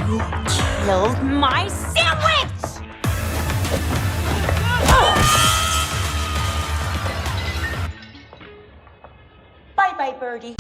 You killed my sandwich! Bye-bye, birdie.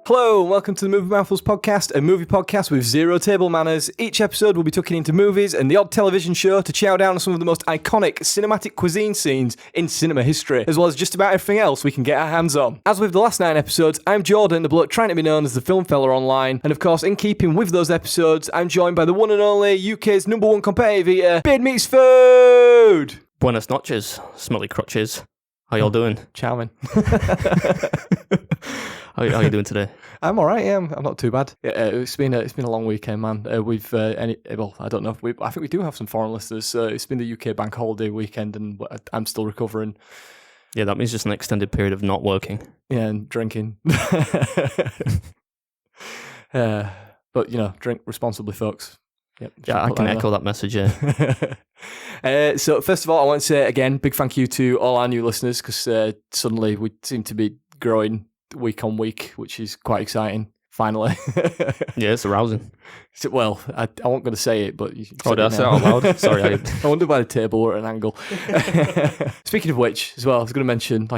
Hello, and welcome to the Movie Mouthfuls podcast, a movie podcast with zero table manners. Each episode will be tucking into movies and the odd television show to chow down on some of the most iconic cinematic cuisine scenes in cinema history, as well as just about everything else we can get our hands on. As with the last 9 episodes, I'm Jordan, the bloke trying to be known as the film fella online, and of course, in keeping with those episodes, I'm joined by the one and only UK's #1 competitive eater, Beard Meets Food! Buenas noches, smelly crotches. How y'all doing? Charming. How you doing today? I'm all right. Yeah, I'm not too bad. Yeah, it's been a long weekend, man. I don't know. I think we do have some foreign listeners. So it's been the UK bank holiday weekend, and I'm still recovering. Yeah, that means just an extended period of not working. Yeah, and drinking. But drink responsibly, folks. Yep, yeah, I can echo that message. Yeah. So first of all, I want to say again, big thank you to all our new listeners because suddenly we seem to be growing week on week, which is quite exciting. Finally, yeah, it's arousing. Well, I wasn't going to say it, but did I say it out loud? Sorry, I wonder by the table or at an angle. Speaking of which, as well, I was going to mention,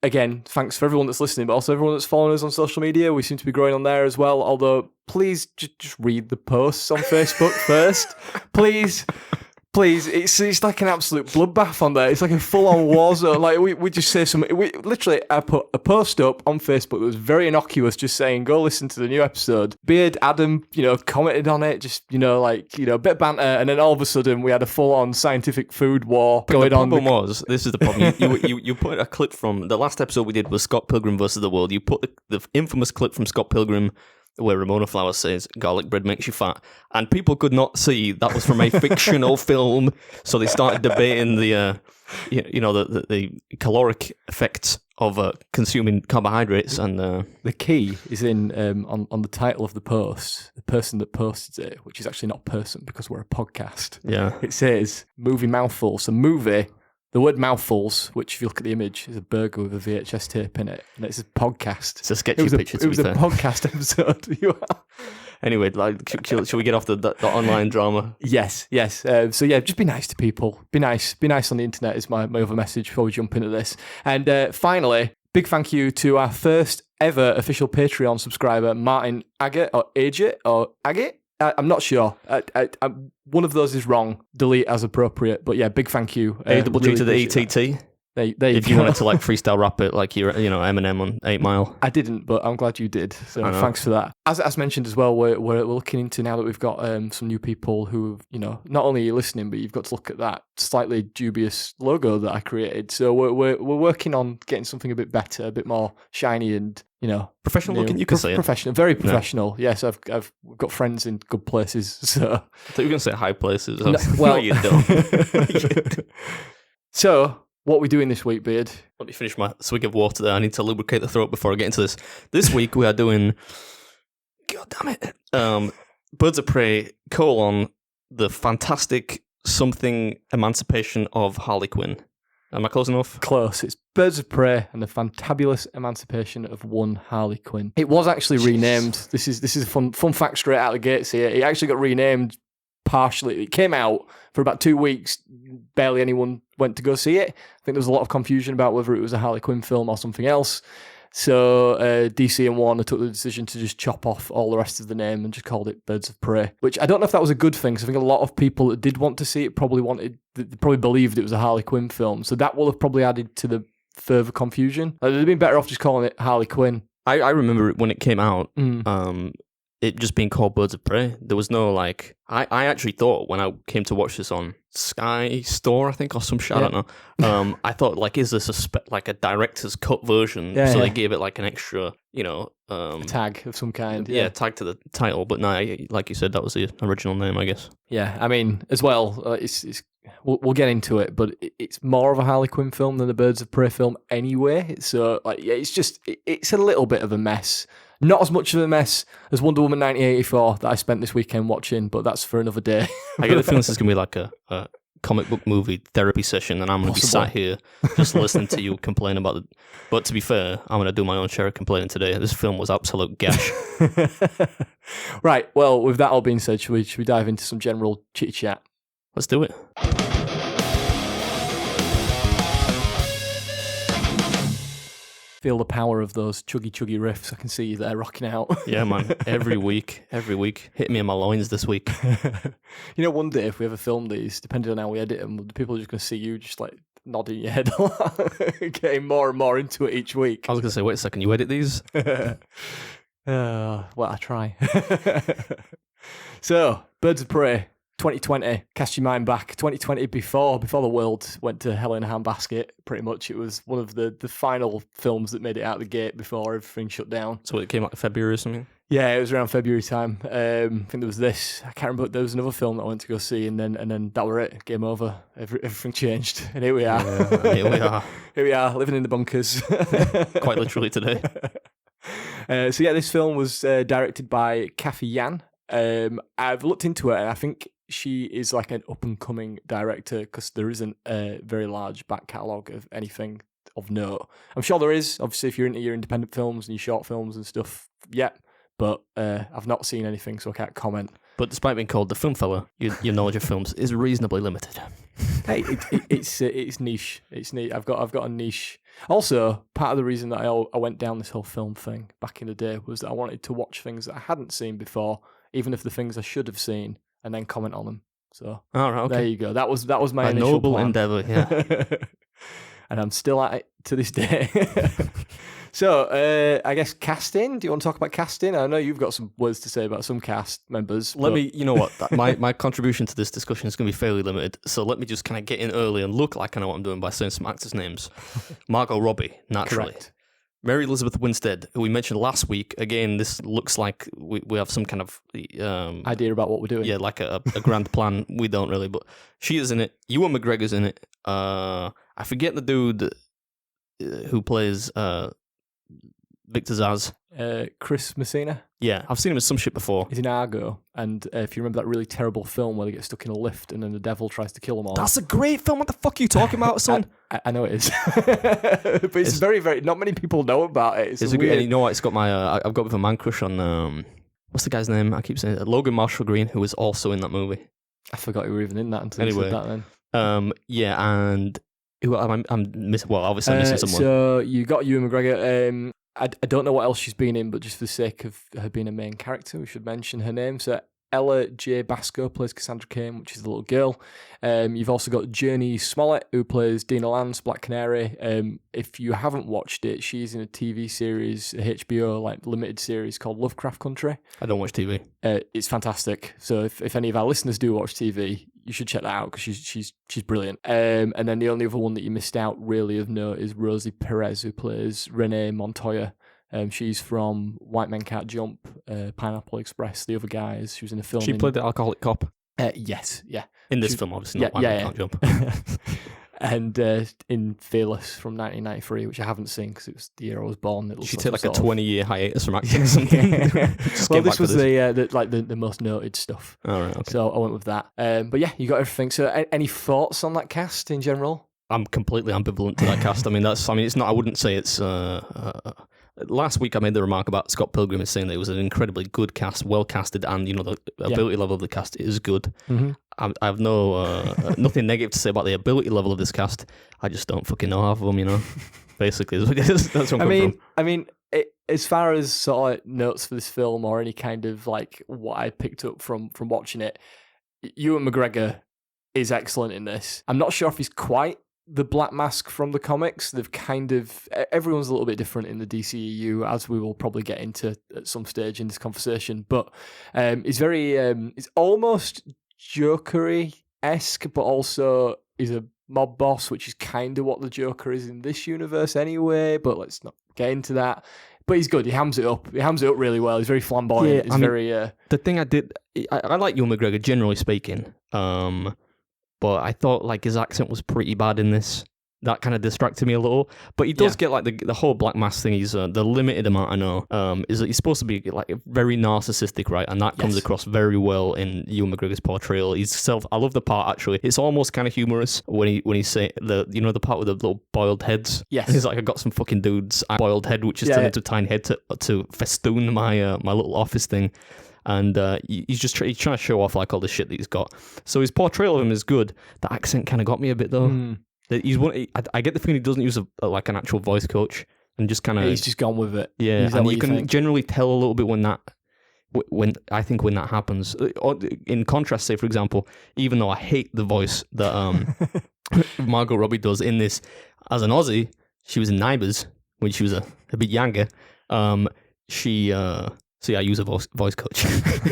again, thanks for everyone that's listening, but also everyone that's following us on social media. We seem to be growing on there as well. Although, please just read the posts on Facebook first, please. Please, it's like an absolute bloodbath on there. It's like a full-on war zone. Like we just say something. I put a post up on Facebook that was very innocuous, just saying, "Go listen to the new episode." Beard Adam, commented on it, just a bit of banter, and then all of a sudden we had a full-on scientific food war going on. The problem was, this is the problem. You put a clip from the last episode we did was Scott Pilgrim versus the World. You put the infamous clip from Scott Pilgrim where Ramona Flowers says garlic bread makes you fat, and people could not see that was from a fictional film, so they started debating the caloric effects of consuming carbohydrates. And the key is in on the title of the post, the person that posted it, which is actually not a person because we're a podcast. Yeah, it says movie Mouthfuls, a movie. The word Mouthfuls, which if you look at the image, is a burger with a VHS tape in it, and it's a podcast. It's a sketchy picture. It was a podcast episode. Anyway, should we get off the online drama? Yes. So yeah, just be nice to people. Be nice on the internet is my other message before we jump into this. And finally, big thank you to our first ever official Patreon subscriber, Martin Agate or Agate. I'm not sure. One of those is wrong. Delete as appropriate. But yeah, big thank you. Double G to the ETT. There you if you wanted to freestyle rap it like you're Eminem on 8 Mile. I didn't, but I'm glad you did. So thanks for that. As mentioned as well, we're looking into now that we've got some new people who not only are you listening, but you've got to look at that slightly dubious logo that I created. So we're working on getting something a bit better, a bit more shiny and professional looking. You can say professional, very professional. No. Yes, I've got friends in good places. So I thought you were going to say high places. No, well, you don't. So. What are we doing this week, Beard? Let me finish my swig of water there. I need to lubricate the throat before I get into this. This week we are doing... God damn it. Birds of Prey, the fantastic something emancipation of Harley Quinn. Am I close enough? Close. It's Birds of Prey and the Fantabulous emancipation of one Harley Quinn. It was actually renamed. This is a fun fact straight out of the gates here. It actually got renamed partially. It came out for about 2 weeks. Barely anyone went to go see it. I think there was a lot of confusion about whether it was a Harley Quinn film or something else. So DC and Warner took the decision to just chop off all the rest of the name and just called it Birds of Prey, which I don't know if that was a good thing, because I think a lot of people that did want to see it probably believed it was a Harley Quinn film. So that will have probably added to the further confusion. They'd have been better off just calling it Harley Quinn. I remember when it came out, it just being called Birds of Prey. There was no I actually thought when I came to watch this on Sky Store, I think, or some shit, I don't know. I thought, is this a director's cut version? Yeah, they gave it an extra, tag of some kind. Yeah, tag to the title. But no, like you said, that was the original name, I guess. Yeah, I mean, as well, we'll get into it, but it's more of a Harley Quinn film than a Birds of Prey film anyway. So, it's a little bit of a mess. Not as much of a mess as Wonder Woman 1984 that I spent this weekend watching, but that's for another day. I get the feeling this is going to be like a comic book movie therapy session, and I'm going to be sat here just listening to you complain about it. But to be fair, I'm going to do my own share of complaining today. This film was absolute gash. Right, well, with that all being said, should we dive into some general chit-chat? Let's do it. Feel the power of those chuggy riffs. I can see you there rocking out. Yeah, man. Every week. Hit me in my loins this week. You know, one day if we ever film these, depending on how we edit them, the people are just going to see you just like nodding your head, getting more and more into it each week. I was going to say, wait a second, you edit these? Well, I try. So, Birds of Prey. 2020, cast your mind back. 2020, before the world went to hell in a handbasket, pretty much. It was one of the final films that made it out of the gate before everything shut down. So it came out in February or something? Yeah, it was around February time. I think there was this. I can't remember. There was another film that I went to go see, and then that were it. Game over. Everything changed, and here we are. Yeah, here we are. Here we are, living in the bunkers. Quite literally today. So yeah, this film was directed by Kathy Yan. I've looked into it, and I think she is like an up-and-coming director because there isn't a very large back catalogue of anything of note. I'm sure there is, obviously, if you're into your independent films and your short films and stuff, yeah, but I've not seen anything, so I can't comment. But despite being called the film fella, your knowledge of films is reasonably limited. Hey, it's niche. It's neat. I've got a niche. Also, part of the reason that I went down this whole film thing back in the day was that I wanted to watch things that I hadn't seen before, even if the things I should have seen, and then comment on them. So there you go. That was my initial noble plan. endeavour, yeah. And I'm still at it to this day. So I guess casting. Do you want to talk about casting? I know you've got some words to say about some cast members. Let me, you know what, my contribution to this discussion is going to be fairly limited. So let me just kind of get in early and look like I know what I'm doing by saying some actors' names. Margot Robbie, naturally. Correct. Mary Elizabeth Winstead, who we mentioned last week. Again, this looks like we have some kind of idea about what we're doing. Yeah, like a grand plan. We don't really, but she is in it. Ewan McGregor's in it. I forget the dude who plays Victor Zaz. Chris Messina. Yeah, I've seen him in some shit before. He's in Argo, and if you remember that really terrible film where they get stuck in a lift and then the devil tries to kill them all. That's a great film. What the fuck are you talking about, son? I know it is, but it's very, very. Not many people know about it. It's weird. And you know what? It's got my. I've got with a man crush on. What's the guy's name? I keep saying it. Logan Marshall Green, who was also in that movie. I forgot you were even in that until you said that. Then. Yeah, and who I'm missing. Well, obviously I'm missing someone. So you got Ewan McGregor. I don't know what else she's been in, but just for the sake of her being a main character, we should mention her name. So Ella J. Basco plays Cassandra Cain, which is the little girl. You've also got Journey Smollett, who plays Dina Lance, Black Canary. If you haven't watched it, she's in a TV series, a HBO like limited series called Lovecraft Country. I don't watch TV. It's fantastic. So if any of our listeners do watch TV, you should check that out because she's brilliant. And then the only other one that you missed out really of note is Rosie Perez, who plays Renee Montoya. She's from White Men Can't Jump, Pineapple Express, the other guys. She was in a film. She played the alcoholic cop. Yes, yeah. In this film, obviously, not White Men Can't Jump. And in Fearless from 1993, which I haven't seen because it was the year I was born. She took like a 20-year hiatus from acting or something. Well, this was the most noted stuff. All right, okay. So I went with that. But yeah, you got everything. So any thoughts on that cast in general? I'm completely ambivalent to that cast. It's not. I wouldn't say it's. Last week I made the remark about Scott Pilgrim as saying that it was an incredibly good cast, well casted, and the ability level of the cast is good. Mm-hmm. I have nothing negative to say about the ability level of this cast. I just don't fucking know half of them. Basically, that's what I mean, as far as sort of notes for this film or any kind of like what I picked up from watching it, Ewan McGregor is excellent in this. I'm not sure if he's quite the Black Mask from the comics. They've everyone's a little bit different in the DCEU, as we will probably get into at some stage in this conversation. But he's very, it's almost Joker-y-esque, but also he's a mob boss, which is kind of what the Joker is in this universe anyway. But let's not get into that. But he's good. He hams it up. He hams it up really well. He's very flamboyant. The thing I like Ewan McGregor generally speaking. But I thought like his accent was pretty bad in this. that kind of distracted me a little. But he does get like the whole Black Mask thing. He's the limited amount I know is that he's supposed to be like very narcissistic, right? And that comes across very well in Ewan McGregor's portrayal. I love the part actually. It's almost kind of humorous when he say the part with the little boiled heads. Yes, and he's like, I got some fucking dude's boiled head, which is turned into a tiny head to festoon my my little office thing. And he's trying to show off like all the shit that he's got. So his portrayal of him is good. The accent kind of got me a bit though. I get the feeling he doesn't use like an actual voice coach and just kind of he's just gone with it. Yeah, and you can generally tell a little bit when that happens. In contrast, say for example, even though I hate the voice that Margot Robbie does in this as an Aussie, she was in Neighbours when she was a bit younger. See, I use a voice coach.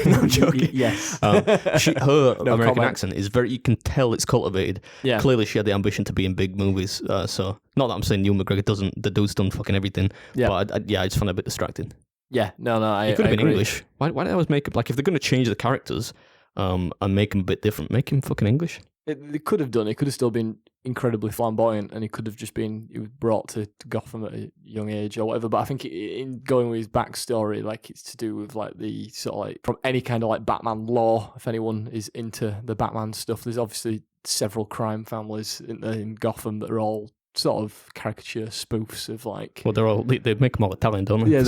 No, I'm joking. Yes. Her American accent is you can tell it's cultivated. Yeah. Clearly, she had the ambition to be in big movies. So, not that I'm saying Ewan McGregor doesn't, the dude's done fucking everything. Yeah. But I just found it a bit distracting. Yeah, It could have been English. Why did I always make it, like, if they're going to change the characters and make them a bit different, make him fucking English. They could have done. It could have still been incredibly flamboyant, and he could have just been brought to Gotham at a young age or whatever. But I think in going with his backstory, like it's to do with like the sort of like from any kind of like Batman lore. If anyone is into the Batman stuff, there's obviously several crime families in Gotham that are all sort of caricature spoofs of like. Well, they make them all Italian, don't they? Yeah,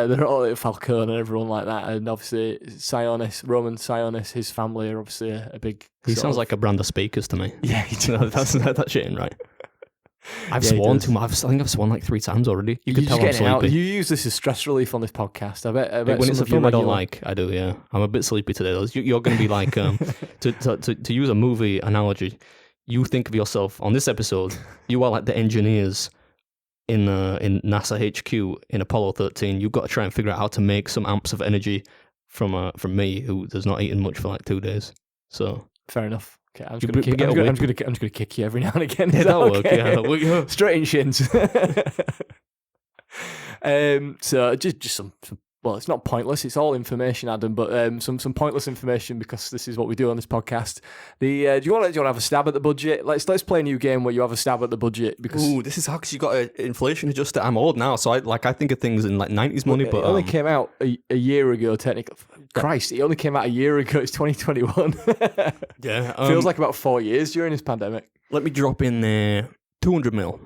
they're all like Falcone and everyone like that, and obviously Roman Sionis, his family are obviously a big. He sounds like a brand of speakers to me. Yeah, that shit ain't right. I've sworn too much. I think I've sworn like 3 times already. You can tell I'm sleepy. You use this as stress relief on this podcast. I bet when it's a film I don't like, I do. Yeah, I'm a bit sleepy today. You're going to be like to use a movie analogy. You think of yourself on this episode. You are like the engineers in NASA HQ in Apollo 13. You've got to try and figure out how to make some amps of energy from me, who has not eaten much for like 2 days. So fair enough. Okay, I'm just going to kick you every now and again. Yeah, that'll work. Yeah, that'll work. Straight in shins. So just some. Well, it's not pointless. It's all information, Adam, but some pointless information because this is what we do on this podcast. Do you want to have a stab at the budget? Let's play a new game where you have a stab at the budget because this is how because you got an inflation adjusted. I'm old now, so I think of things in like 90s money. But it only came out a year ago. Technically, Christ, it only came out a year ago. It's 2021. Yeah, feels like about 4 years during this pandemic. Let me drop in there 200 mil.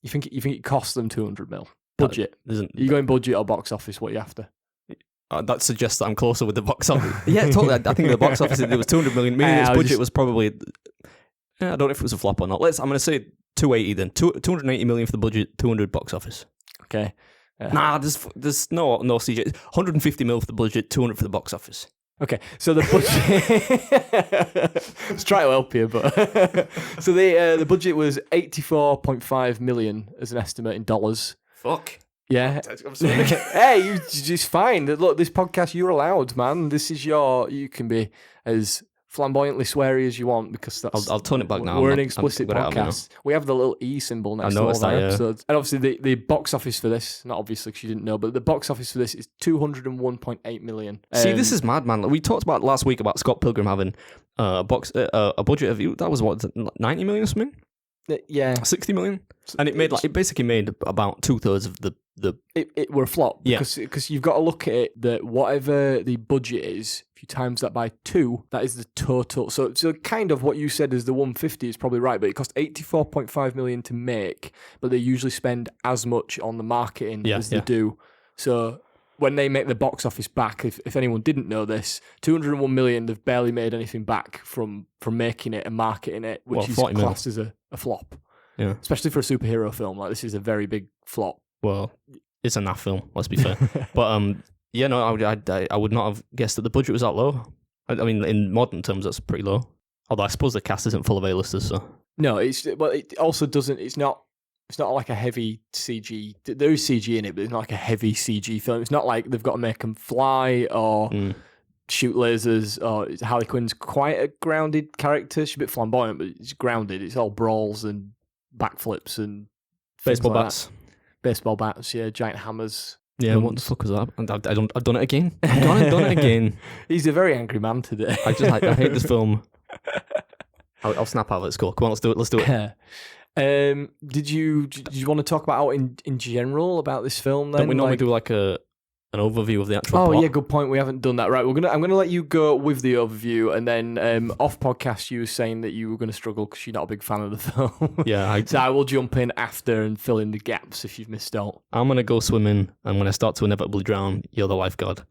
You think it cost them 200 mil? Budget. Are you going budget or box office? What are you after? That suggests that I'm closer with the box office. Yeah, totally. I think the box office it was 200 million. Meaning its budget was probably. I don't know if it was a flop or not. I'm going to say 280 then. 280 million for the budget, 200 box office. Okay. Nah, there's no CJ. 150 mil for the budget, 200 for the box office. Okay, so the budget. Let's try to help you, but so the budget was 84.5 million as an estimate in dollars. Fuck. Yeah. Hey, it's fine. Look, this podcast, you're allowed, man. This is you can be as flamboyantly sweary as you want because that's. I'll turn it back now. We're an explicit podcast. We have the little E symbol next to all our episodes. And obviously, the box office for this, not obviously because you didn't know, but the box office for this is 201.8 million. See, this is mad, man. We talked about last week about Scott Pilgrim having a budget of that was what 90 million or something. Yeah, 60 million, and it basically made about 2/3 of the. It were a flop because you've got to look at it that whatever the budget is, if you times that by 2, that is the total. So kind of what you said is the 150 is probably right, but it cost 84.5 million to make, but they usually spend as much on the marketing as they do. So when they make the box office back, if anyone didn't know this, 201 million, they've barely made anything back from making it and marketing it, which is classed as a flop. Yeah, especially for a superhero film. Like this is a very big flop. Well, it's a naff film, let's be fair. But I would not have guessed that the budget was that low. I mean, in modern terms, that's pretty low. Although I suppose the cast isn't full of A-listers, so. No, it also doesn't. It's not like a heavy CG. There is CG in it, but it's not like a heavy CG film. It's not like they've got to make them fly or shoot lasers. Or Harley Quinn's quite a grounded character. She's a bit flamboyant, but it's grounded. It's all brawls and backflips and baseball bats. Baseball bats, yeah, giant hammers. Yeah, what the fuck was that? I've done it again. I've done it again. He's a very angry man today. I hate this film. I'll snap out of it. Score. Come on, let's do it. Did you want to talk about in general about this film? Then Don't we normally do like an overview of the actual Oh plot? yeah, good point. We haven't done that. Right, I'm gonna let you go with the overview, and then off podcast you were saying that you were going to struggle because you're not a big fan of the film. Yeah, so I will jump in after and fill in the gaps if you've missed out. I'm gonna go swimming, and when I start to inevitably drown, you're the lifeguard.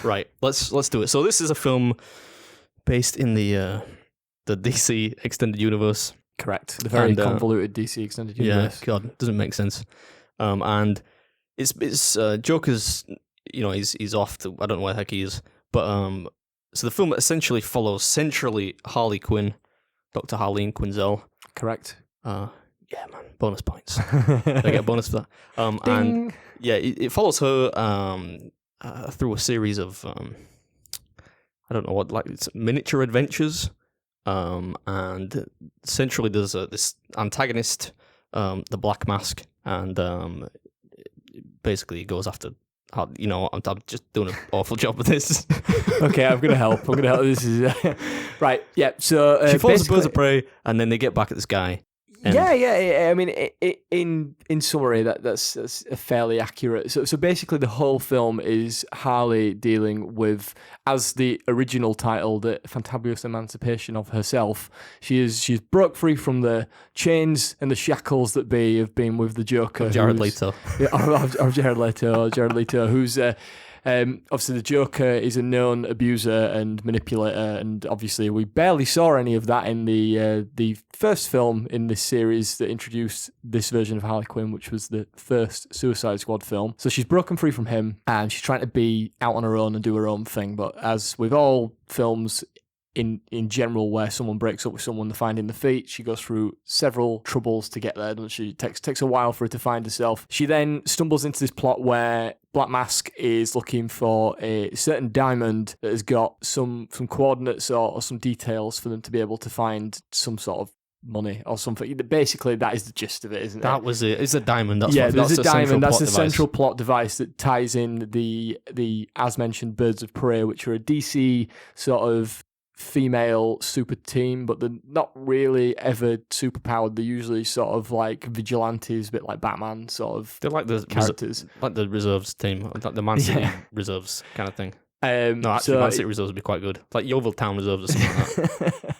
Right, let's do it. So this is a film based in the DC extended universe. Correct. The very And, convoluted DC extended universe. Yeah, God, doesn't make sense. And it's Joker's. He's off to, I don't know where the heck he is, but so the film essentially follows centrally Harley Quinn, Dr. Harleen Quinzel. Correct. Yeah, man, bonus points. I get a bonus for that. And yeah, it follows her through a series of I don't know what, like, it's miniature adventures. And centrally there's this antagonist, the Black Mask, and basically he goes after. I'm just doing an awful job with this. Okay, I'm gonna help. This is right. Yeah. So she follows the birds of prey, and then they get back at this guy. And Yeah. I mean, in summary, that's fairly accurate. So basically, the whole film is Harley dealing with, as the original title, the Fantabulous Emancipation of herself. She's broke free from the chains and the shackles that have been with the Joker. Jared Leto. Yeah, of Jared Leto, who's. Obviously, the Joker is a known abuser and manipulator, and obviously we barely saw any of that in the first film in this series that introduced this version of Harley Quinn, which was the first Suicide Squad film. So she's broken free from him, and she's trying to be out on her own and do her own thing. But as with all films in general, where someone breaks up with someone, they're finding their feet. She goes through several troubles to get there, doesn't she? It takes a while for her to find herself. She then stumbles into this plot where Black Mask is looking for a certain diamond that has got some coordinates or some details for them to be able to find some sort of money or something. Basically, that is the gist of it, isn't it? That was it. It's a diamond. That's there's that's a the diamond. That's central the plot device. central plot device that ties in the as mentioned Birds of Prey, which are a DC sort of female super team, but they're not really ever super powered. They're usually sort of like vigilantes, a bit like Batman sort of. They're like the characters, like the reserves team, like the Man City reserves kind of thing. No, actually, Man City reserves would be quite good, like Yeovil Town reserves or something like that.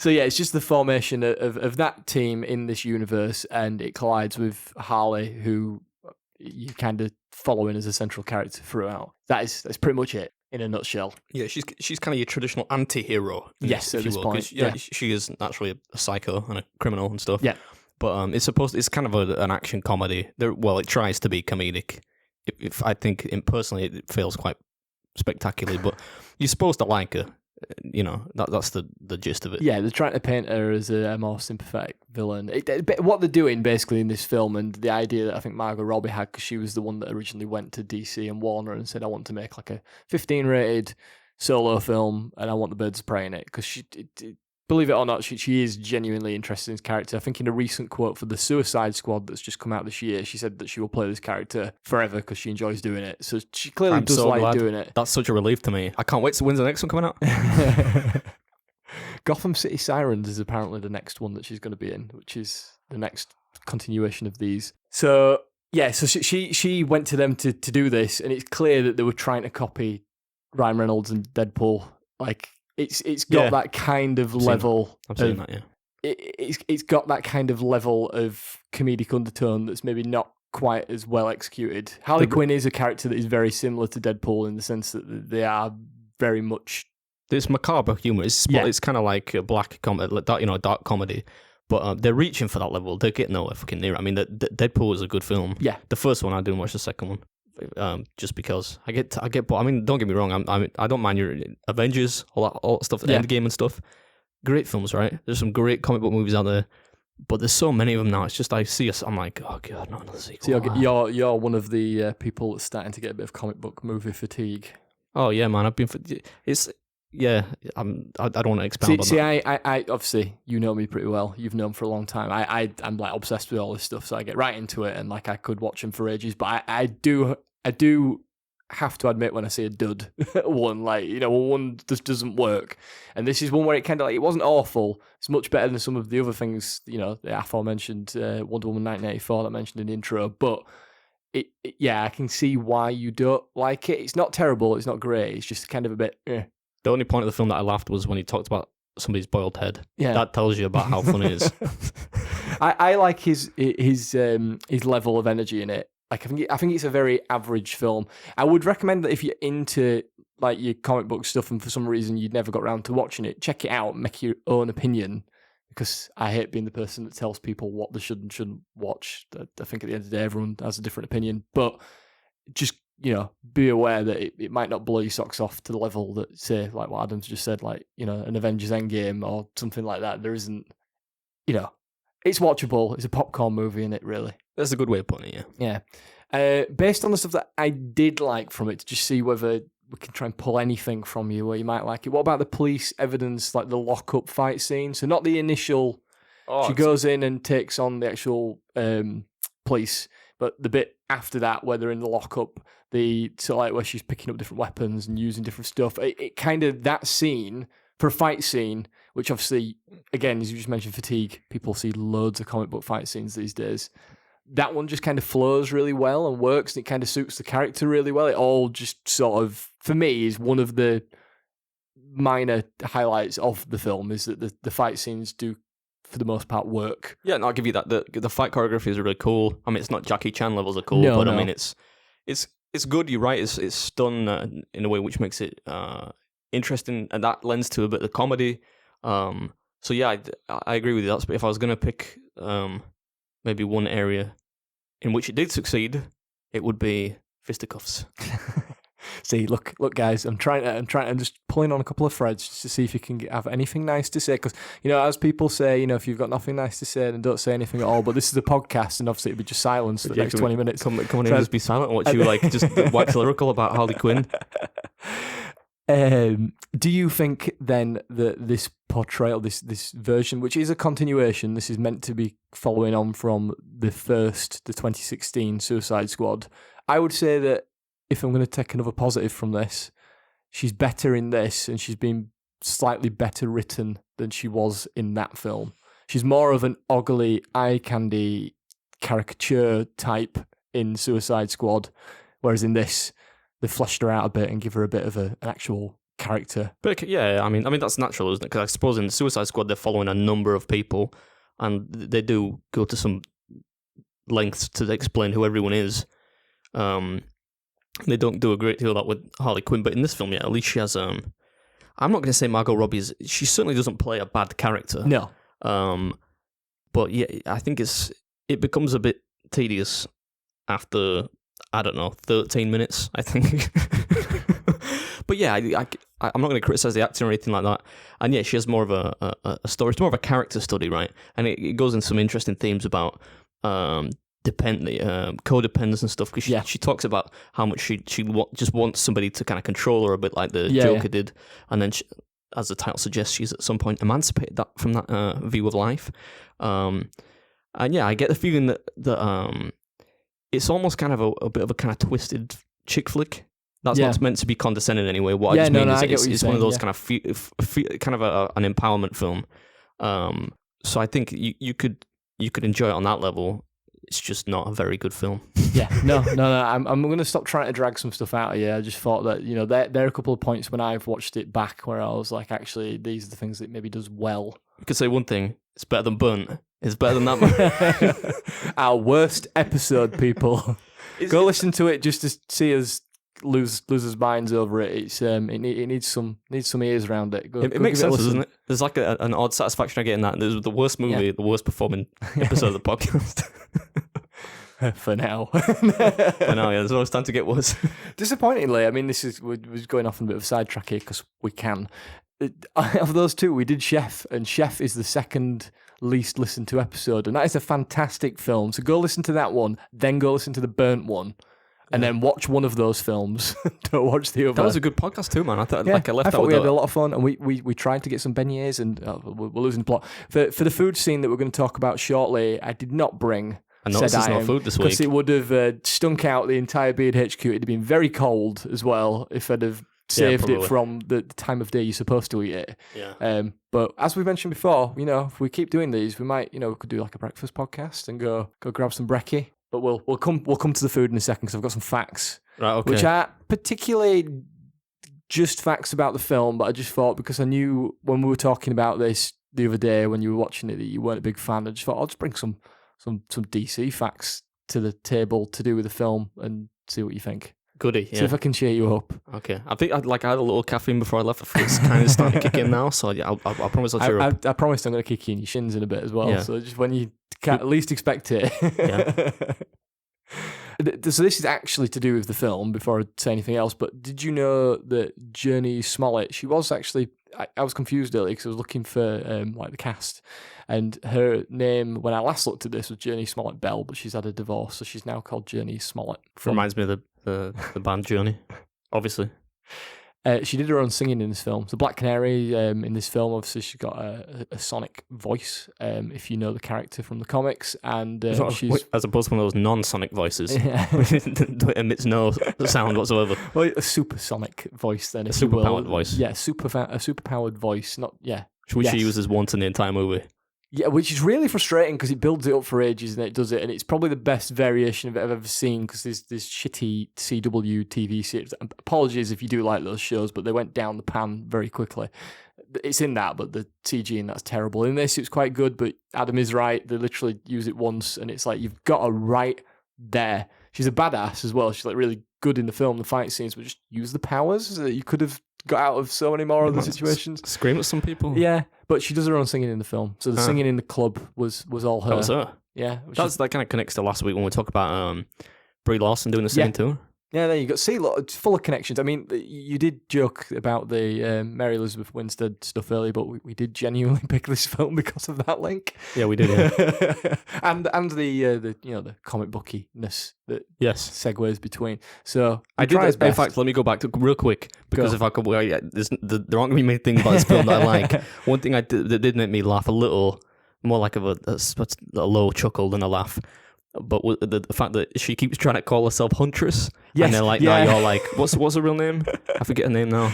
So yeah, it's just the formation of that team in this universe, and it collides with Harley, who you kind of following as a central character throughout. That's pretty much it in a nutshell. Yeah, she's kind of your traditional anti-hero. Yes, at this point. Yeah, she is naturally a psycho and a criminal and stuff. Yeah, but it's kind of an action comedy. It tries to be comedic. If I think, personally, it fails quite spectacularly. But you're supposed to like her. That's the gist of it. Yeah, they're trying to paint her as a more sympathetic villain. What they're doing basically in this film, and the idea that I think Margot Robbie had, because she was the one that originally went to DC and Warner and said, I want to make like a 15-rated solo film, and I want the Birds of Prey in it, because believe it or not, she is genuinely interested in this character. I think in a recent quote for the Suicide Squad that's just come out this year, she said that she will play this character forever because she enjoys doing it. So she clearly does so like doing it. That's such a relief to me. I can't wait to when's the next one coming out? Gotham City Sirens is apparently the next one that she's going to be in, which is the next continuation of these. So yeah, so she went to them to do this, and it's clear that they were trying to copy Ryan Reynolds and Deadpool. Like, It's got that kind of level. I've seen that, yeah. It's got that kind of level of comedic undertone that's maybe not quite as well executed. Harley Quinn is a character that is very similar to Deadpool in the sense that they are very much. There's macabre humor. It's kind of like a black comedy, dark comedy. But they're reaching for that level. They're getting nowhere fucking near it. I mean, Deadpool is a good film. Yeah, the first one I didn't watch the second one. Just because I get I mean, don't get me wrong, I don't mind your Avengers, all that stuff, Endgame and stuff. Great films, right? There's some great comic book movies out there, but there's so many of them now. It's just I see us, I'm like, oh god, not another sequel. So you're one of the people that's starting to get a bit of comic book movie fatigue. Oh yeah, man, I don't want to expound on that. I obviously, you know me pretty well. You've known for a long time. I'm like obsessed with all this stuff, so I get right into it, and like I could watch them for ages. But I do have to admit when I see a dud one, like, one just doesn't work. And this is one where it kind of like, it wasn't awful. It's much better than some of the other things, the aforementioned Wonder Woman 1984 that I mentioned in the intro. But yeah, I can see why you don't like it. It's not terrible. It's not great. It's just kind of a bit. The only point of the film that I laughed was when he talked about somebody's boiled head. Yeah, that tells you about how funny it is. I like his level of energy in it. Like I think it's a very average film. I would recommend that if you're into like your comic book stuff and for some reason you'd never got around to watching it, check it out, make your own opinion. Because I hate being the person that tells people what they should and shouldn't watch. I think at the end of the day, everyone has a different opinion. But just be aware that it might not blow your socks off to the level that, say, like what Adam's just said, like an Avengers Endgame or something like that. There isn't, it's watchable. It's a popcorn movie, isn't it? Really. That's a good way of putting it, yeah. Based on the stuff that I did like from it, to just see whether we can try and pull anything from you where you might like it. What about the police evidence, like the lock-up fight scene? So not the initial, she goes in and takes on the actual police, but the bit after that where they're in the lock-up, where she's picking up different weapons and using different stuff. It kind of, that scene, for a fight scene, which obviously, again, as you just mentioned, fatigue, people see loads of comic book fight scenes these days. That one just kind of flows really well and works, and it kind of suits the character really well. It all just sort of, for me, is one of the minor highlights of the film, is that the fight scenes do, for the most part, work. Yeah, and I'll give you that. The fight choreography is really cool. I mean, it's not Jackie Chan levels of cool, but I mean, it's good. You're right. It's done in a way which makes it interesting, and that lends to a bit of comedy. So yeah, I agree with you. That's, if I was going to pick maybe one area in which it did succeed, it would be fisticuffs. See, look, guys, I'm just pulling on a couple of threads just to see if you can have anything nice to say. Because, as people say, if you've got nothing nice to say, then don't say anything at all. But this is a podcast, and obviously it'd be just silence for the next 20 minutes. Come on in, just be silent and watch you just wax lyrical about Harley Quinn. Do you think then that this portrayal, this version, which is a continuation, this is meant to be following on from the 2016 Suicide Squad? I would say that if I'm going to take another positive from this, she's better in this, and she's been slightly better written than she was in that film. She's more of an ugly, eye candy caricature type in Suicide Squad, whereas in this, they fleshed her out a bit and give her a bit of an actual character. But yeah, I mean that's natural, isn't it? Because I suppose in the Suicide Squad they're following a number of people, and they do go to some lengths to explain who everyone is. They don't do a great deal of that with Harley Quinn, but in this film, yeah, at least she has. I'm not going to say Margot Robbie's. She certainly doesn't play a bad character. No. But yeah, I think it becomes a bit tedious after, I don't know, 13 minutes, I think. But yeah, I'm not going to criticize the acting or anything like that. And yeah, she has more of a story. It's more of a character study, right? And it goes into some interesting themes about codependence and stuff, because she talks about how much she just wants somebody to kind of control her a bit like the Joker did, and then as the title suggests, she's at some point emancipated from that view of life. And yeah, I get the feeling that it's almost kind of a bit of a kind of twisted chick flick. That's not meant to be condescending anyway. What I just mean is it's one of those kind of kind of an empowerment film. So I think you could enjoy it on that level. It's just not a very good film. Yeah, no. I'm going to stop trying to drag some stuff out of you. I just thought that there are a couple of points when I've watched it back where I was like, actually, these are the things that it maybe does well. You could say one thing: it's better than Burnt. It's better than that. Our worst episode, people. Go listen to it just to see us lose his minds over it. It's it needs some ears around it. It makes sense, doesn't it? There's like an odd satisfaction I get in that. There's the worst movie, the worst performing episode of the podcast. For now. For now, yeah. There's always time to get worse. Disappointingly, I mean, we're going off on a bit of a sidetrack here because we can. Of those two, we did Chef, and Chef is the second least listened to episode, and that is a fantastic film. So go listen to that one, then go listen to the Burnt one. And then watch one of those films. Don't watch the other. That was a good podcast too, man. I thought we had a lot of fun, and we tried to get some beignets, and we're losing the plot. For the food scene that we're going to talk about shortly, I did not bring I noticed there's no food this because week. it would have stunk out the entire Beard HQ. It'd have been very cold as well if I'd have saved it probably. from the time of day you're supposed to eat it. Yeah. But as we mentioned before, if we keep doing these, we might, we could do like a breakfast podcast and go grab some brekkie. But we'll come to the food in a second because I've got some facts, Right. Okay. which are particularly just facts about the film. But I just thought because I knew when we were talking about this the other day when you were watching it that you weren't a big fan, I just thought I'll just bring some DC facts to the table to do with the film and see what you think. Goody. See Yeah. if I can cheer you up. Okay. I think I had a little caffeine before I left. It's kind of starting to kick in now. So yeah, I promise I'll cheer up. I promised I'm going to kick you in your shins in a bit as well. Yeah. So just when you can at least expect it. Yeah. So this is actually to do with the film before I say anything else, but did you know that Journey Smollett, she was actually, I was confused earlier because I was looking for like the cast, and her name when I last looked at this was Journey Smollett Bell, but she's had a divorce, so she's now called Journey Smollett. Reminds me of the band Journey, obviously. She did her own singing in this film. So Black Canary in this film, obviously, she's got a sonic voice, if you know the character from the comics. And she's... As opposed to one of those non-sonic voices. Yeah. That emits no sound whatsoever. Well, a supersonic voice then, A if you will. superpowered voice. Yeah, a superpowered voice. Not, yeah. Which she Yes. uses once in the entire movie. Yeah, which is really frustrating because it builds it up for ages and it does it, and it's probably the best variation of it I've ever seen because there's this shitty CW TV series. Apologies if you do like those shows, but they went down the pan very quickly. It's in that, but the CG in that's terrible. In this, it's quite good, but Adam is right. They literally use it once, and it's like you've got her right there. She's a badass as well. She's like really good in the film, the fight scenes, but just use the powers that you could have got out of so many more other situations. Scream at some people. Yeah, but she does her own singing in the film. So the singing in the club was all her. That was her. Yeah. That kind of connects to last week when we talk about Brie Larson doing the singing too. Yeah, there you go. See, look, it's full of connections. I mean, you did joke about the Mary Elizabeth Winstead stuff earlier, but we did genuinely pick this film because of that link. Yeah, we did. Yeah. and the comic bookiness that Yes. segues between. So I did. In fact, let me go back to real quick because if I could, there aren't going to be many things about this film that I like. One thing that did make me laugh a little, more like a low chuckle than a laugh. But the fact that she keeps trying to call herself Huntress, yes, and they're like, yeah. no, you're like, what's her real name? I forget her name now.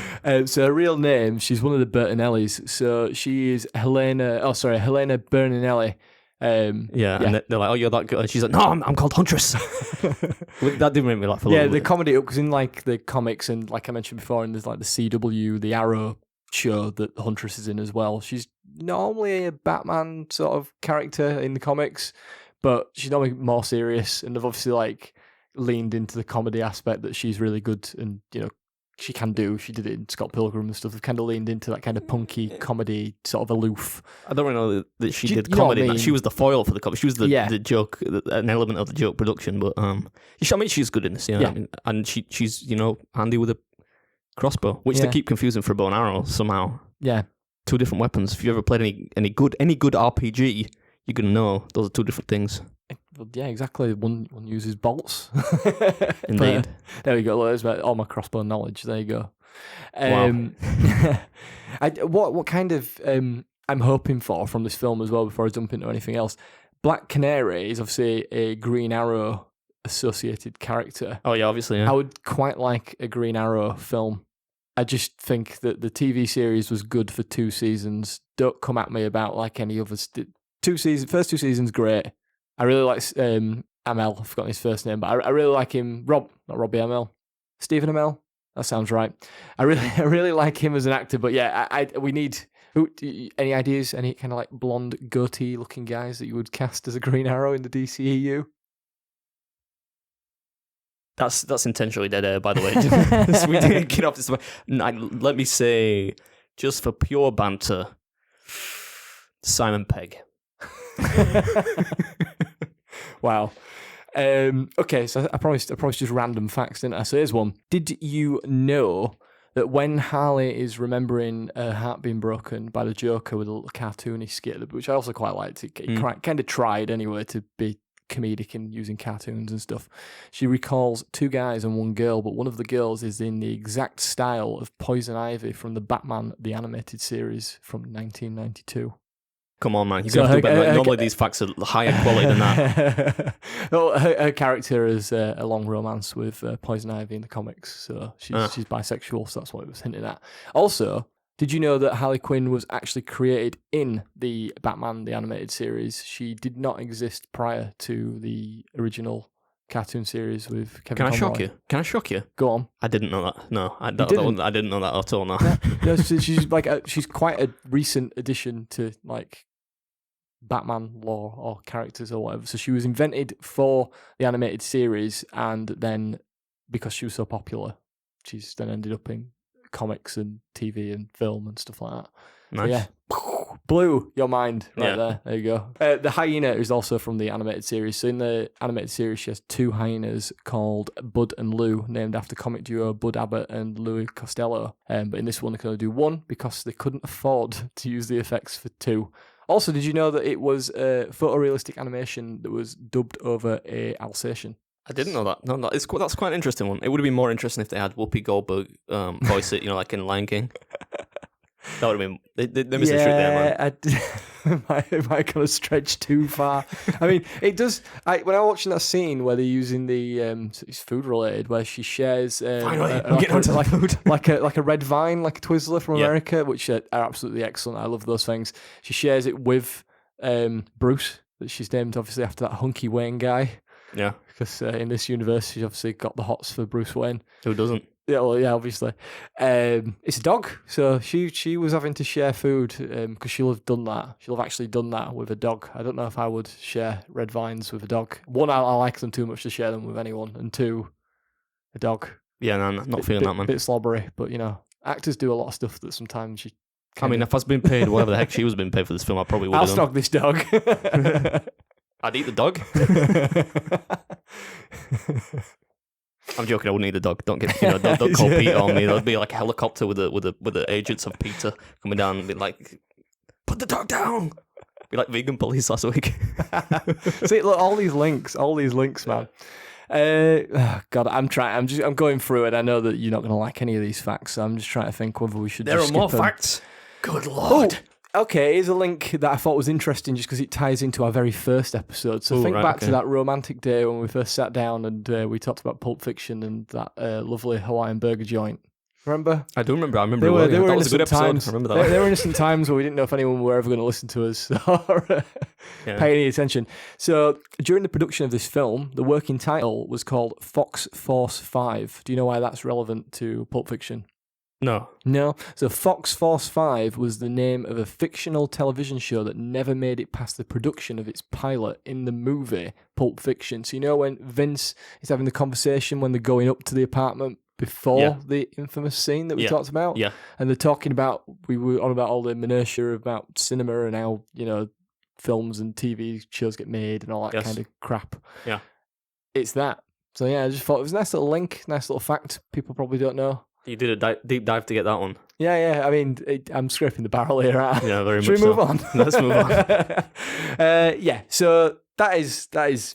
So her real name, she's one of the Bertinellis. So she is Helena Bertinelli. And they're like, oh, you're that girl. And she's like, no, I'm called Huntress. That did make me laugh a little bit. Yeah, the comedy up because in like the comics and like I mentioned before, and there's like the CW, the Arrow show that Huntress is in as well. She's normally a Batman sort of character in the comics, but she's normally more serious, and they've obviously like leaned into the comedy aspect that she's really good and she can do. She did it in Scott Pilgrim and stuff. They've kind of leaned into that kind of punky comedy, sort of aloof. I don't really know that she did you know what comedy. I mean? She was the foil for the comedy. She was the joke, an element of the joke production. But I mean, she's good in this. Yeah. I mean, and she's handy with a crossbow, which they keep confusing for a bow and arrow somehow. Yeah, two different weapons. If you ever played any good RPG, you're gonna know those are two different things. Well, yeah, exactly. One uses bolts. Indeed. There we go. Look, there's all my crossbow knowledge. There you go. Wow. What kind of I'm hoping for from this film as well before I jump into anything else. Black Canary is obviously a Green Arrow associated character. Oh yeah, obviously. Yeah. I would quite like a Green Arrow film. I just think that the TV series was good for 2 seasons. Don't come at me about like any others. First 2 seasons, great. I really like Amell. I've forgotten his first name, but I really like him. Not Robbie Amell. Stephen Amell. That sounds right. I really like him as an actor. But yeah, we need any ideas? Any kind of like blonde goatee looking guys that you would cast as a Green Arrow in the DCEU? That's intentionally dead air, by the way. We didn't get off this. Let me say, just for pure banter, Simon Pegg. Wow. Okay, so I promised just random facts, didn't I? So here's one. Did you know that when Harley is remembering her heart being broken by the Joker with a little cartoony skit, which I also quite liked, he kind of tried anyway to be comedic and using cartoons and stuff. She recalls 2 guys and 1 girl, but one of the girls is in the exact style of Poison Ivy from the Batman the Animated Series from 1992. Come on, man. You So have to do her- better. her- Normally these facts are higher quality than that. Well, her character has a long romance with Poison Ivy in the comics, so she's bisexual, so that's what it was hinting at. Also, did you know that Harley Quinn was actually created in the Batman, the animated series? She did not exist prior to the original cartoon series with Kevin Can I shock Conroy. you? Can I shock you? Go on. I didn't know that. No, I didn't? didn't know that at all. No. No, she's like she's quite a recent addition to like Batman lore or characters or whatever. So she was invented for the animated series, and then because she was so popular, she's then ended up in comics and TV and film and stuff like that. Nice. So yeah, blew your mind right Yeah. there. There you go. The hyena is also from the animated series. So in the animated series, she has two hyenas called Bud and Lou, named after comic duo Bud Abbott and Louis Costello. But in this one, they can only do one because they couldn't afford to use the effects for two. Also, did you know that it was a photorealistic animation that was dubbed over a Alsatian? I didn't know that. No, that's quite an interesting one. It would have been more interesting if they had Whoopi Goldberg voice it, like in Lion King. That would have been... They missed the trick there, man. It might kind of stretch too far. I mean, it does. When I'm watching that scene where they're using the it's food related, where she shares Finally, I'm getting onto the food. like a red vine, like a Twizzler from Yeah. America, which are absolutely excellent. I love those things. She shares it with Bruce, that she's named obviously after that hunky Wayne guy, Yeah. because in this universe she's obviously got the hots for Bruce Wayne. Who doesn't? Yeah, well, yeah, obviously. It's a dog, so she was having to share food because she'll have done that. She'll have actually done that with a dog. I don't know if I would share red vines with a dog. One, I like them too much to share them with anyone, and two, a dog. Yeah, no, not feeling that, man. Bit slobbery, but actors do a lot of stuff that sometimes you. I mean, if I was being paid whatever the heck she was being paid for this film, I probably would I'll have done. snog this dog. I'd eat the dog. I'm joking. I wouldn't eat the dog. Don't get don't call Peter on me. There'd be like a helicopter with the agents of Peter coming down and be like, "Put the dog down." Be like vegan police last week. See, look, all these links, man. God, I'm going through it. I know that you're not going to like any of these facts, so I'm just trying to think whether we should. There just are more skip them. facts. Good lord. Okay, here's a link that I thought was interesting just because it ties into our very first episode. So think back to that romantic day when we first sat down and we talked about Pulp Fiction and that lovely Hawaiian burger joint. Remember? I do remember. I remember. They were that was a good innocent episode. times. I remember that. They were innocent times where we didn't know if anyone were ever going to listen to us or pay any attention. So during the production of this film, the working title was called Fox Force 5. Do you know why that's relevant to Pulp Fiction? No. So Fox Force 5 was the name of a fictional television show that never made it past the production of its pilot in the movie Pulp Fiction. So when Vince is having the conversation when they're going up to the apartment before the infamous scene that we talked about? Yeah. And they're talking about, we were on about all the minutiae about cinema and how, films and TV shows get made and all that kind of crap. Yeah. It's that. So I just thought it was a nice little link, nice little fact people probably don't know. You did a deep dive to get that one. Yeah. I mean, I'm scraping the barrel here. Right? Yeah, very Should much we move so. on? Let's move on. So that is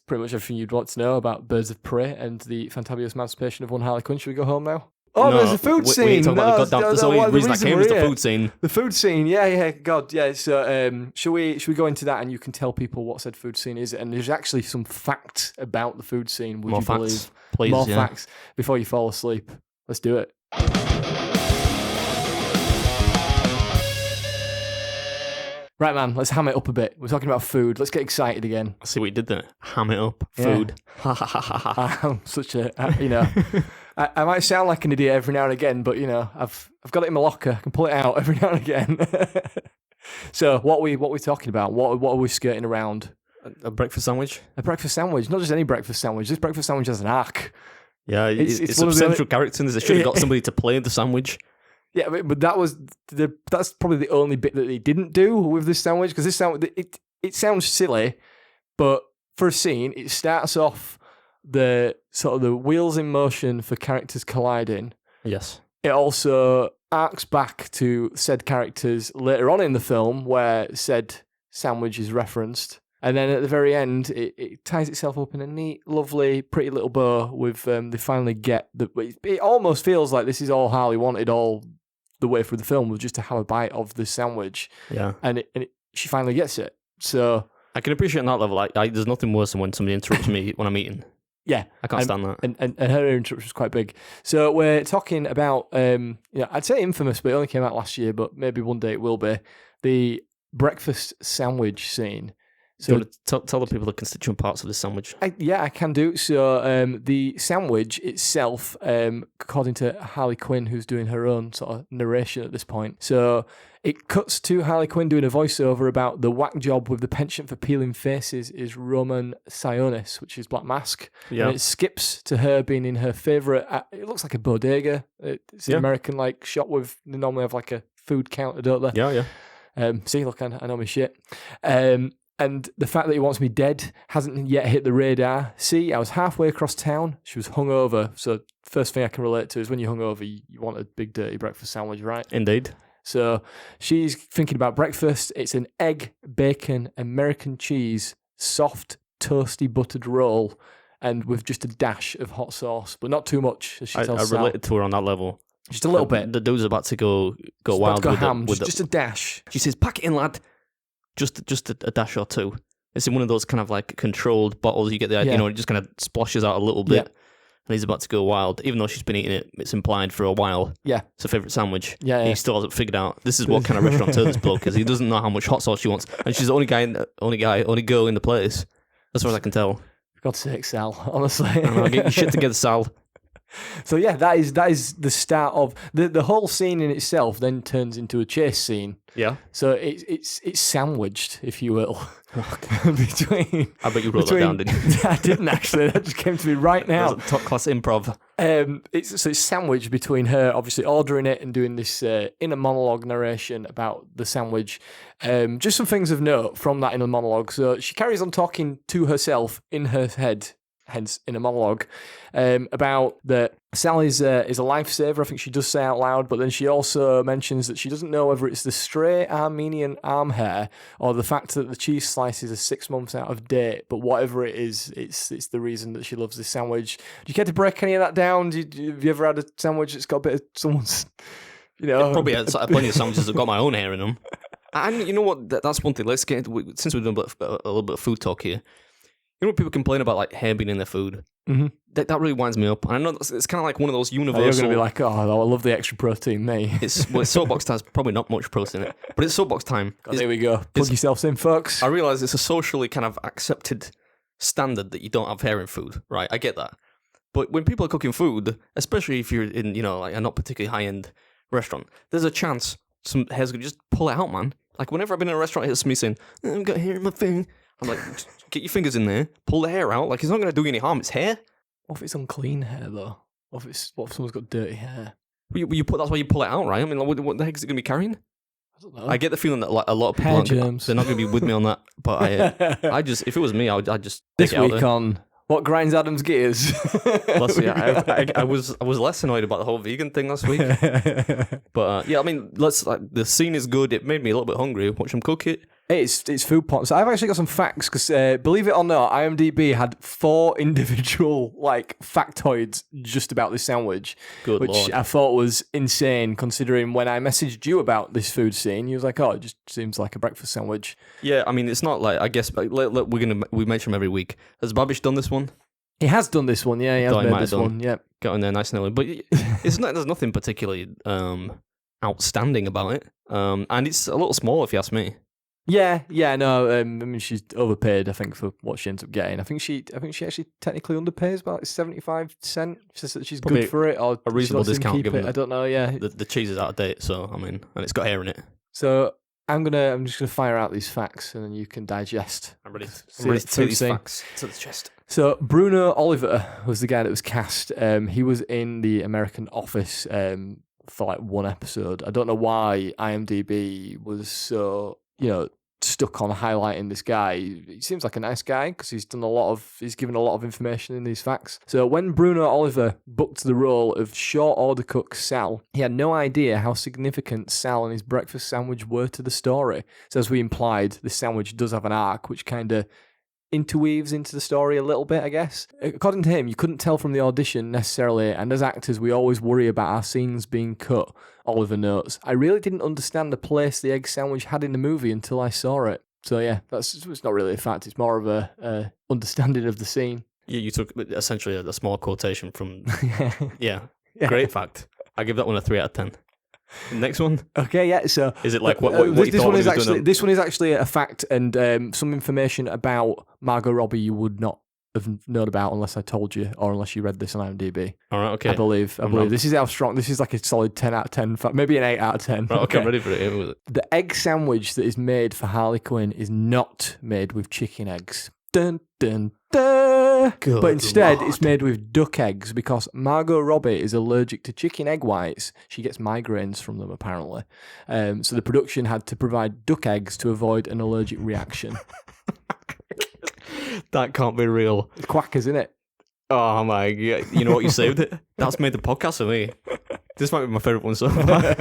pretty much everything you'd want to know about Birds of Prey and the Fantabulous Emancipation of one Harley Quinn. Should we go home now? Oh, No, there's a food scene. We ain't talking about the goddamn. That's the only reason I came is the food scene. The food scene, yeah, God, yeah. So, should we go into that and you can tell people what said food scene is? And there's actually some facts about the food scene. Would More you facts, believe? please. More facts before you fall asleep. Let's do it. Right, man, let's ham it up a bit. We're talking about food. Let's get excited again. I see what you did there. Ham it up. Food. Ha ha ha ha ha. I'm such a, I might sound like an idiot every now and again, but, I've got it in my locker. I can pull it out every now and again. So, what are we talking about? What are we skirting around? A breakfast sandwich? A breakfast sandwich. Not just any breakfast sandwich. This breakfast sandwich has an arc. Yeah, it's one a of the central character. They should have got somebody to play the sandwich. Yeah, but that's probably the only bit that they didn't do with this sandwich, because this sandwich, it sounds silly, but for a scene, it starts off the sort of the wheels in motion for characters colliding. Yes. It also arcs back to said characters later on in the film where said sandwich is referenced. And then at the very end, it ties itself up in a neat, lovely, pretty little bow with, they finally get, it almost feels like this is all Harley wanted all the way through the film, was just to have a bite of the sandwich. Yeah. And she finally gets it. So I can appreciate on that level. There's nothing worse than when somebody interrupts me when I'm eating. yeah, I can't stand that. And her interruption was quite big. So we're talking about, I'd say infamous, but it only came out last year, but maybe one day it will be, the breakfast sandwich scene. So you want to tell the people the constituent parts of this sandwich. I can do. So the sandwich itself, according to Harley Quinn, who's doing her own sort of narration at this point. So it cuts to Harley Quinn doing a voiceover about the whack job with the penchant for peeling faces is Roman Sionis, which is Black Mask. Yeah. And it skips to her being in her favourite, it looks like a bodega. It's an American like shop with, they normally have like a food counter, don't they? Yeah. See, look, I know my shit. And the fact that he wants me dead hasn't yet hit the radar. See, I was halfway across town. She was hungover. So first thing I can relate to is when you're hungover, you want a big dirty breakfast sandwich, right? Indeed. So she's thinking about breakfast. It's an egg, bacon, American cheese, soft, toasty buttered roll, and with just a dash of hot sauce, but not too much. As she tells I Sal. related to her on that level. Just a little bit. The dude's about to go Just wild go with ham. with Just a dash. She says, "Pack it in, lad." Just a dash or two. It's in one of those kind of like controlled bottles. You get the idea, it just kind of splashes out a little bit. Yeah. And he's about to go wild. Even though she's been eating it, it's implied for a while. Yeah. It's her favourite sandwich. Yeah. He still hasn't figured out this is what kind of restaurateur this bloke is. He doesn't know how much hot sauce she wants. And she's the only girl in the place. As far as I can tell. For God's sake, Sal, honestly. Get your shit together, Sal. So yeah, that is the start of the whole scene in itself. Then turns into a chase scene. Yeah. So it's sandwiched, if you will, between. I bet you wrote that down, didn't you? I didn't actually. That just came to me right now. Top class improv. It's sandwiched between her obviously ordering it and doing this inner monologue narration about the sandwich. Just some things of note from that inner monologue. So she carries on talking to herself in her head. Hence, in a monologue, about that Sal is a lifesaver. I think she does say out loud, but then she also mentions that she doesn't know whether it's the stray Armenian arm hair or the fact that the cheese slices are 6 months out of date. But whatever it is, it's the reason that she loves this sandwich. Do you care to break any of that down? Have you ever had a sandwich that's got a bit of someone's, Probably had plenty of sandwiches that got my own hair in them. And you know what? That's one thing. Let's get into, since we've done a little bit of food talk here. You know when people complain about like hair being in their food? Mm-hmm. That really winds me up. And I know it's kind of like one of those universal... You're going to be like, oh, I love the extra protein, mate. It's soapbox time. Probably not much protein in it. But it's soapbox time. There we go. Plug yourselves in, folks. I realise it's a socially kind of accepted standard that you don't have hair in food, right? I get that. But when people are cooking food, especially if you're in, like a not particularly high-end restaurant, there's a chance some hair's going to just pull it out, man. Like whenever I've been in a restaurant, it's me saying, I've got hair in my thing. I'm like, get your fingers in there, pull the hair out. Like, it's not going to do you any harm. It's hair. What if it's unclean hair, though? What if someone's got dirty hair? That's why you pull it out, right? I mean, like, what the heck is it going to be carrying? I don't know. I get the feeling that like, a lot of people hair aren't germs. They're not going to be with me on that. But I just, if it was me, I'd just this take it out week there. on What Grinds Adam's Gears. I was less annoyed about the whole vegan thing last week. But I mean, the scene is good. It made me a little bit hungry. Watch them cook it. It's food porn. So I've actually got some facts because believe it or not, IMDb had 4 individual factoids just about this sandwich, Good which Lord. I thought was insane considering when I messaged you about this food scene, you was like, "Oh, it just seems like a breakfast sandwich." Yeah, I mean, it's not like I guess we mention him every week. Has Babish done this one? He has done this one, yeah. He has Thought he made might this have done. one, yeah. Got in there nice and early, but there's nothing particularly outstanding about it, and it's a little small if you ask me. Yeah, no. I mean, she's overpaid. I think for what she ends up getting. I think she actually technically underpays by like 75 cent. She says that she's Probably good for it, or a reasonable she lets him discount keep given it. I don't know. Yeah. The cheese is out of date, so I mean, and it's got hair in it. So I'm just gonna fire out these facts, and then you can digest. I'm ready. See I'm ready it to take these through. facts to the chest. So Bruno Oliver was the guy that was cast. He was in the American Office for like 1 episode. I don't know why IMDb was so stuck on highlighting this guy. He seems like a nice guy because he's given a lot of information in these facts. So when Bruno Oliver booked the role of short order cook Sal, he had no idea how significant Sal and his breakfast sandwich were to the story. So as we implied, the sandwich does have an arc which kind of interweaves into the story a little bit, I guess. According to him, you couldn't tell from the audition necessarily, and as actors, we always worry about our scenes being cut, Oliver notes. I really didn't understand the place the egg sandwich had in the movie until I saw it. So yeah, it's not really a fact, it's more of a understanding of the scene. Yeah, you took essentially a small quotation from... Yeah. Great fact. I give that one a 3 out of 10. Next one? Okay, yeah. So is it like what this one is actually this one is actually a fact and some information about Margot Robbie you would not have known about unless I told you or unless you read this on IMDb. All right, okay. I believe this is how strong. This is like a solid 10 out of 10. Maybe an 8 out of 10. Right, okay, I'm ready for it. The egg sandwich that is made for Harley Quinn is not made with chicken eggs. Dun dun dun. Good but instead, Lord. it's made with duck eggs because Margot Robbie is allergic to chicken egg whites. She gets migraines from them, apparently. So the production had to provide duck eggs to avoid an allergic reaction. That can't be real. It's quackers, isn't it? Oh my God. You know what? You saved it. That's made the podcast for me. This might be my favourite one so far.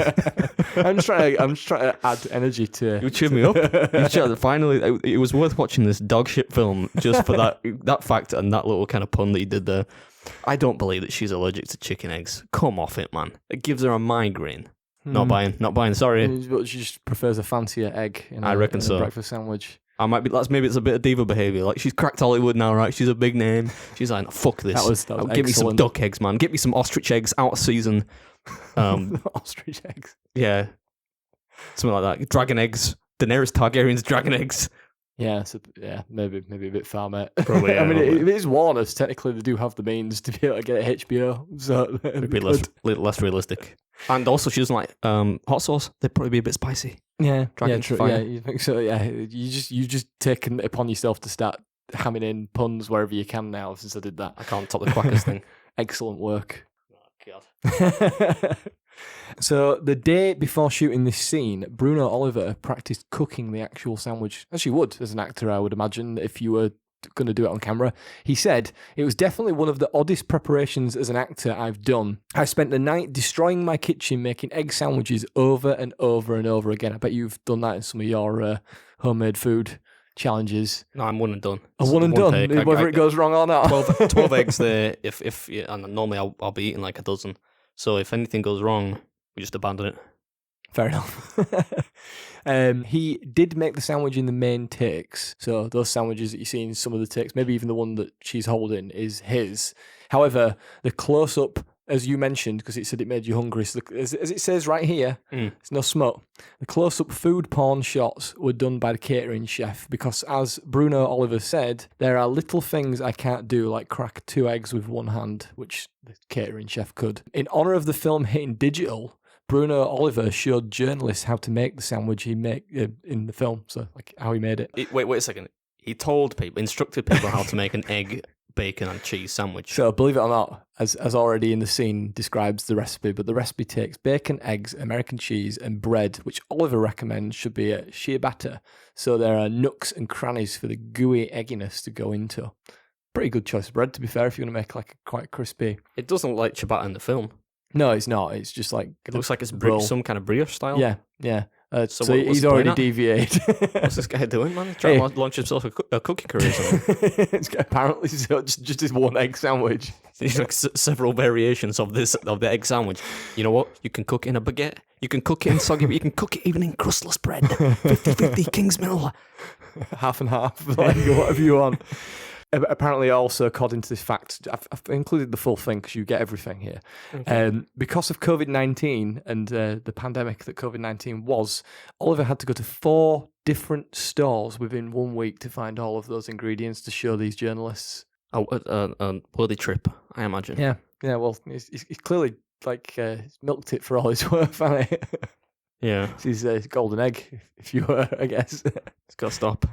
I'm just trying to add energy to... You cheered me up. Finally, it was worth watching this dog shit film just for that fact and that little kind of pun that you did there. I don't believe that she's allergic to chicken eggs. Come off it, man. It gives her a migraine. Not buying, sorry. But she just prefers a fancier egg in I reckon so. A breakfast sandwich. Maybe it's a bit of diva behaviour. Like, she's cracked Hollywood now, right? She's a big name. She's like, fuck this. That was Give me some duck eggs, man. Give me some ostrich eggs out of season. Ostrich eggs. Yeah. Something like that. Dragon eggs. Daenerys Targaryen's dragon eggs. Yeah, maybe a bit far, mate. Probably, yeah, I mean, it is Warner's. Technically, they do have the means to be able to get it HBO, so it'd be less realistic. And also, she doesn't like hot sauce. They'd probably be a bit spicy. Yeah, Dragon fire. Yeah, you think so? Yeah, you just taken it upon yourself to start hamming in puns wherever you can now. Since I did that, I can't top the quackers thing. Excellent work. Oh God. So the day before shooting this scene, Bruno Oliver practiced cooking the actual sandwich, as you would as an actor, I would imagine, if you were going to do it on camera. He said, "It was definitely one of the oddest preparations as an actor I've done. I spent the night destroying my kitchen, making egg sandwiches over and over and over again." I bet you've done that in some of your homemade food challenges. No, I'm one and done. One and done, whether it goes wrong or not. 12 eggs there. If and normally I'll be eating like a dozen. So if anything goes wrong, we just abandon it. Fair enough. He did make the sandwich in the main takes. So those sandwiches that you see in some of the takes, maybe even the one that she's holding, is his. However, the close-up, as you mentioned, because it said it made you hungry, so as it says right here, it's no smoke. The close-up food porn shots were done by the catering chef because, as Bruno Oliver said, there are little things I can't do, like crack 2 eggs with one hand, which the catering chef could. In honour of the film hitting digital, Bruno Oliver showed journalists how to make the sandwich he made in the film, so like how he made it. Wait a second. He instructed people how to make an egg, bacon and cheese sandwich. So believe it or not, as already in the scene describes the recipe, but the recipe takes bacon, eggs, American cheese and bread, which Oliver recommends should be a ciabatta, so there are nooks and crannies for the gooey egginess to go into. Pretty good choice of bread, to be fair, if you're going to make like a quite crispy. It doesn't look like ciabatta in the film. No, it's not. It's just like... It looks like it's some kind of brioche style. Yeah. So he's already deviated. What's this guy doing, man? He's trying to launch himself a cooking career or something. It's apparently just his one egg sandwich. There's like several variations of the egg sandwich. You know what? You can cook it in a baguette. You can cook it in soggy, but you can cook it even in crustless bread. 50-50 Kingsmill. Half and half, like whatever you want. Apparently, also, according to this fact, I've included the full thing because you get everything here. Okay. Because of COVID-19 and the pandemic that COVID-19 was, Oliver had to go to 4 different stores within 1 week to find all of those ingredients to show these journalists. A worthy trip, I imagine. Yeah. Well, he's clearly he's milked it for all it's worth, hasn't he? Yeah. It's his golden egg, if you were, I guess. It's got to stop.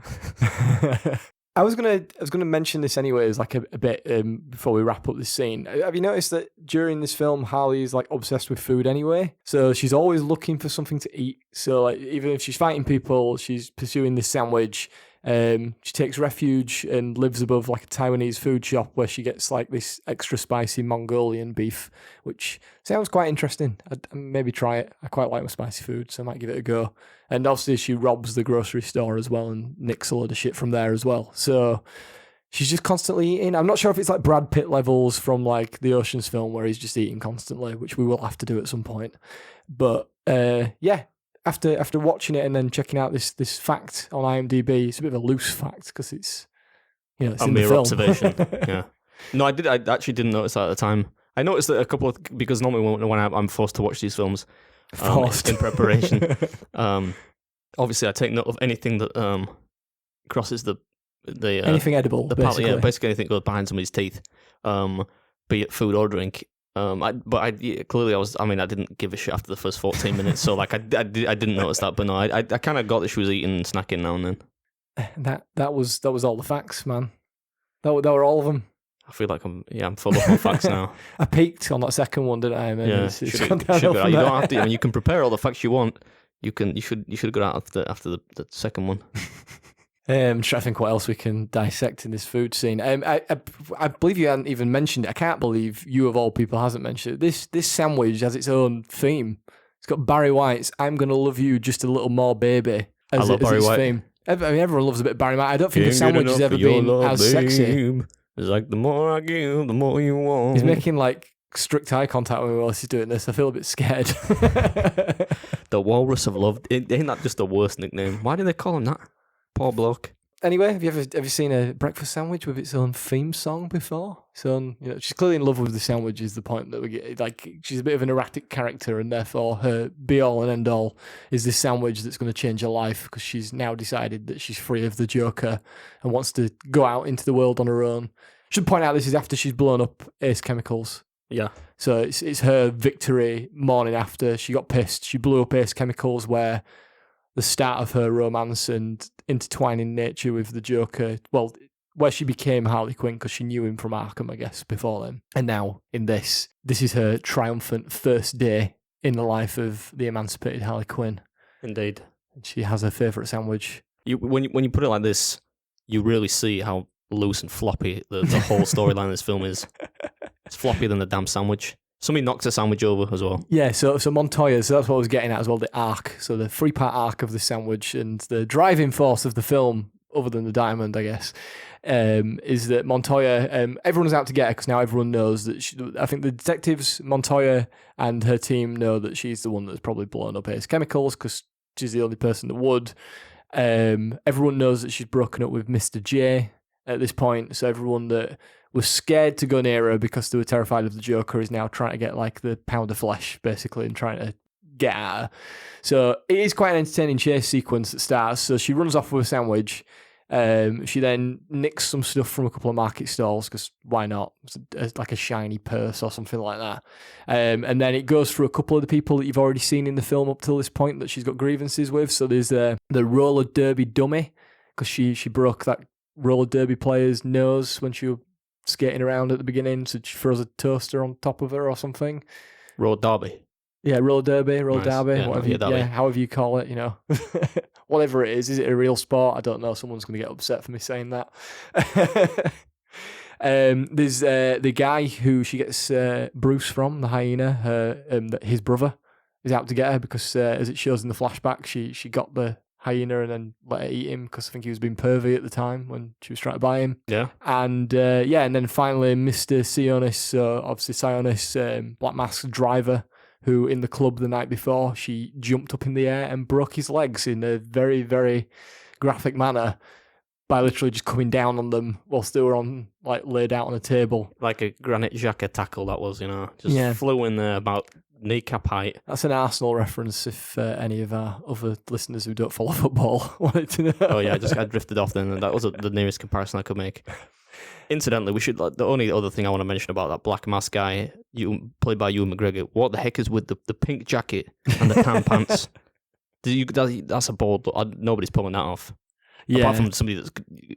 I was gonna mention this anyways, like a bit before we wrap up this scene. Have you noticed that during this film, Harley is like obsessed with food anyway? So she's always looking for something to eat. So like even if she's fighting people, she's pursuing this sandwich. She takes refuge and lives above like a Taiwanese food shop where she gets like this extra spicy Mongolian beef, which sounds quite interesting. I'd maybe try it. I quite like my spicy food, so I might give it a go. And obviously she robs the grocery store as well and nicks a load of shit from there as well. So she's just constantly eating. I'm not sure if it's like Brad Pitt levels from like the Ocean's film where he's just eating constantly, which we will have to do at some point. But yeah. After watching it and then checking out this fact on IMDb, it's a bit of a loose fact because it's it's a in the mere film. observation. Yeah. No, I actually didn't notice that at the time. I noticed that a couple of because normally when I'm forced to watch these films in preparation, obviously I take note of anything that crosses the anything edible, basically. Basically anything goes behind somebody's teeth, be it food or drink. I didn't give a shit after the first 14 minutes, so like I didn't notice that, but no, I kind of got that she was eating and snacking now and then. That was all the facts, man. That were all of them. I feel like I'm full of facts now. I peaked on that second one, didn't I? And yeah, it's you gone downhill from you there. don't have to. I mean, you can prepare all the facts you want. You should have got out after the second one. Trying to think what else we can dissect in this food scene. I believe you hadn't even mentioned it. I can't believe you of all people hasn't mentioned it. This sandwich has its own theme. It's got Barry White's "I'm Gonna Love You Just a Little More, Baby" as its White. theme. I mean, everyone loves a bit of Barry White. I don't think a sandwich has ever been as sexy. It's like the more I give, the more you want. He's making like strict eye contact with me while he's doing this. I feel a bit scared. The Walrus of Love. Ain't that just the worst nickname? Why do they call him that? Poor bloke. Anyway, have you seen a breakfast sandwich with its own theme song before? So she's clearly in love with the sandwich. Is the point that we get? Like, she's a bit of an erratic character, and therefore her be all and end all is this sandwich that's going to change her life because she's now decided that she's free of the Joker and wants to go out into the world on her own. Should point out this is after she's blown up Ace Chemicals. Yeah. So it's her victory morning after she got pissed. She blew up Ace Chemicals, where the start of her romance and intertwining nature with the Joker, well, where she became Harley Quinn because she knew him from Arkham, I guess, before then. And now in this is her triumphant first day in the life of the emancipated Harley Quinn. Indeed. And she has her favourite sandwich. When you put it like this, you really see how loose and floppy the whole storyline of this film is. It's floppier than the damn sandwich. Somebody knocked a sandwich over as well. Yeah, so Montoya, so that's what I was getting at as well, the arc. So the three-part arc of the sandwich and the driving force of the film, other than the diamond, I guess, is that Montoya, everyone's out to get her because now everyone knows that I think the detectives, Montoya and her team know that she's the one that's probably blown up Ace Chemicals because she's the only person that would. Everyone knows that she's broken up with Mr. J at this point, so everyone that was scared to go near her because they were terrified of the Joker is now trying to get like the pound of flesh, basically, and trying to get at her. So it is quite an entertaining chase sequence that starts. So she runs off with a sandwich. She then nicks some stuff from a couple of market stalls because why not? It's like a shiny purse or something like that. And then it goes through a couple of the people that you've already seen in the film up till this point that she's got grievances with. So there's the roller derby dummy because she broke that roller derby player's nose when she was skating around at the beginning, so she throws a toaster on top of her or something. Roller derby. Yeah, roller derby, Nice. Yeah, whatever however you call it, whatever it is it a real sport? I don't know. Someone's going to get upset for me saying that. There's the guy who she gets Bruce from, the hyena. His brother is out to get her because, as it shows in the flashback, she got the hyena and then let her eat him because I think he was being pervy at the time when she was trying to buy him. Yeah. And and then finally Mr. Sionis, obviously Sionis, Black Mask's driver, who in the club the night before, she jumped up in the air and broke his legs in a very, very graphic manner by literally just coming down on them whilst they were laid out on a table. Like a Granit Xhaka tackle that was, just flew in there about kneecap height. That's an Arsenal reference if any of our other listeners who don't follow football wanted to know. Oh yeah, I drifted off then, and that was the nearest comparison I could make. Incidentally, the only other thing I want to mention about that Black Mask guy, played by Ewan McGregor, what the heck is with the pink jacket and the tan pants? That's a bold look. Nobody's pulling that off. Yeah. Apart from somebody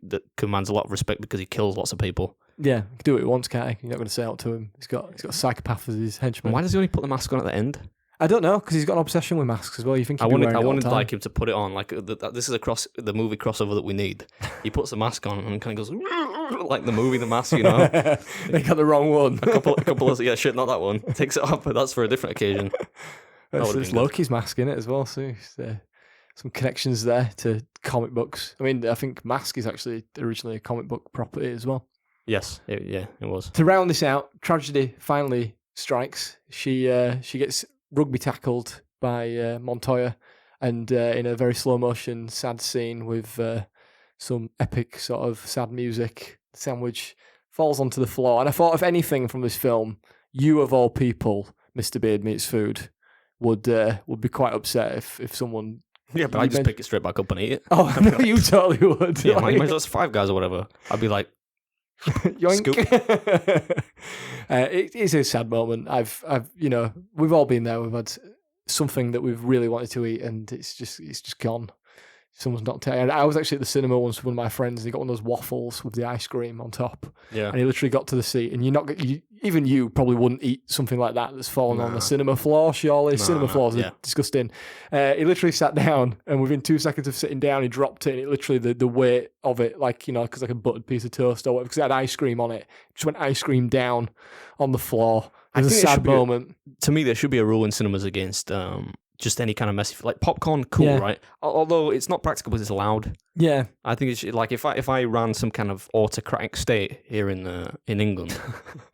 that commands a lot of respect because he kills lots of people. Yeah, he can do what he wants, can't he? You're not going to say out to him. He's got a psychopath as his henchman. Why does he only put the mask on at the end? I don't know, because he's got an obsession with masks as well. You think I he'd be wanted, wearing I it all wanted the time. like him to put it on. Like this is the movie crossover that we need. He puts the mask on and kind of goes like the movie The Mask, you know. They got the wrong one. a couple of shit, not that one. Takes it off, but that's for a different occasion. It's Loki's mask in it as well, so some connections there to comic books. I mean, I think Mask is actually originally a comic book property as well. Yes, it was. To round this out, tragedy finally strikes. She gets rugby tackled by Montoya, and in a very slow motion, sad scene with some epic sort of sad music, the sandwich falls onto the floor. And I thought, if anything from this film, you of all people, Mr. Beard Meets Food, would be quite upset if someone. Yeah, but I just pick it straight back up and eat it. Oh, no, you totally would. Yeah, like, that's Five Guys or whatever. I'd be like, yoink. Scoop. It is a sad moment. I've we've all been there. We've had something that we've really wanted to eat, and it's just gone. Someone's not taking. I was actually at the cinema once with one of my friends, and he got one of those waffles with the ice cream on top. Yeah. And he literally got to the seat, and even you probably wouldn't eat something like that that's fallen on the cinema floor, surely. Cinema floors are disgusting. He literally sat down, and within 2 seconds of sitting down, he dropped it, and it literally, the weight of it, like, because like a buttered piece of toast or whatever, because it had ice cream on it, just went ice cream down on the floor. It was a sad moment. To me, there should be a rule in cinemas against just any kind of messy, like popcorn, cool, right? Although it's not practical because it's loud. Yeah, I think it's like if I ran some kind of autocratic state here in England,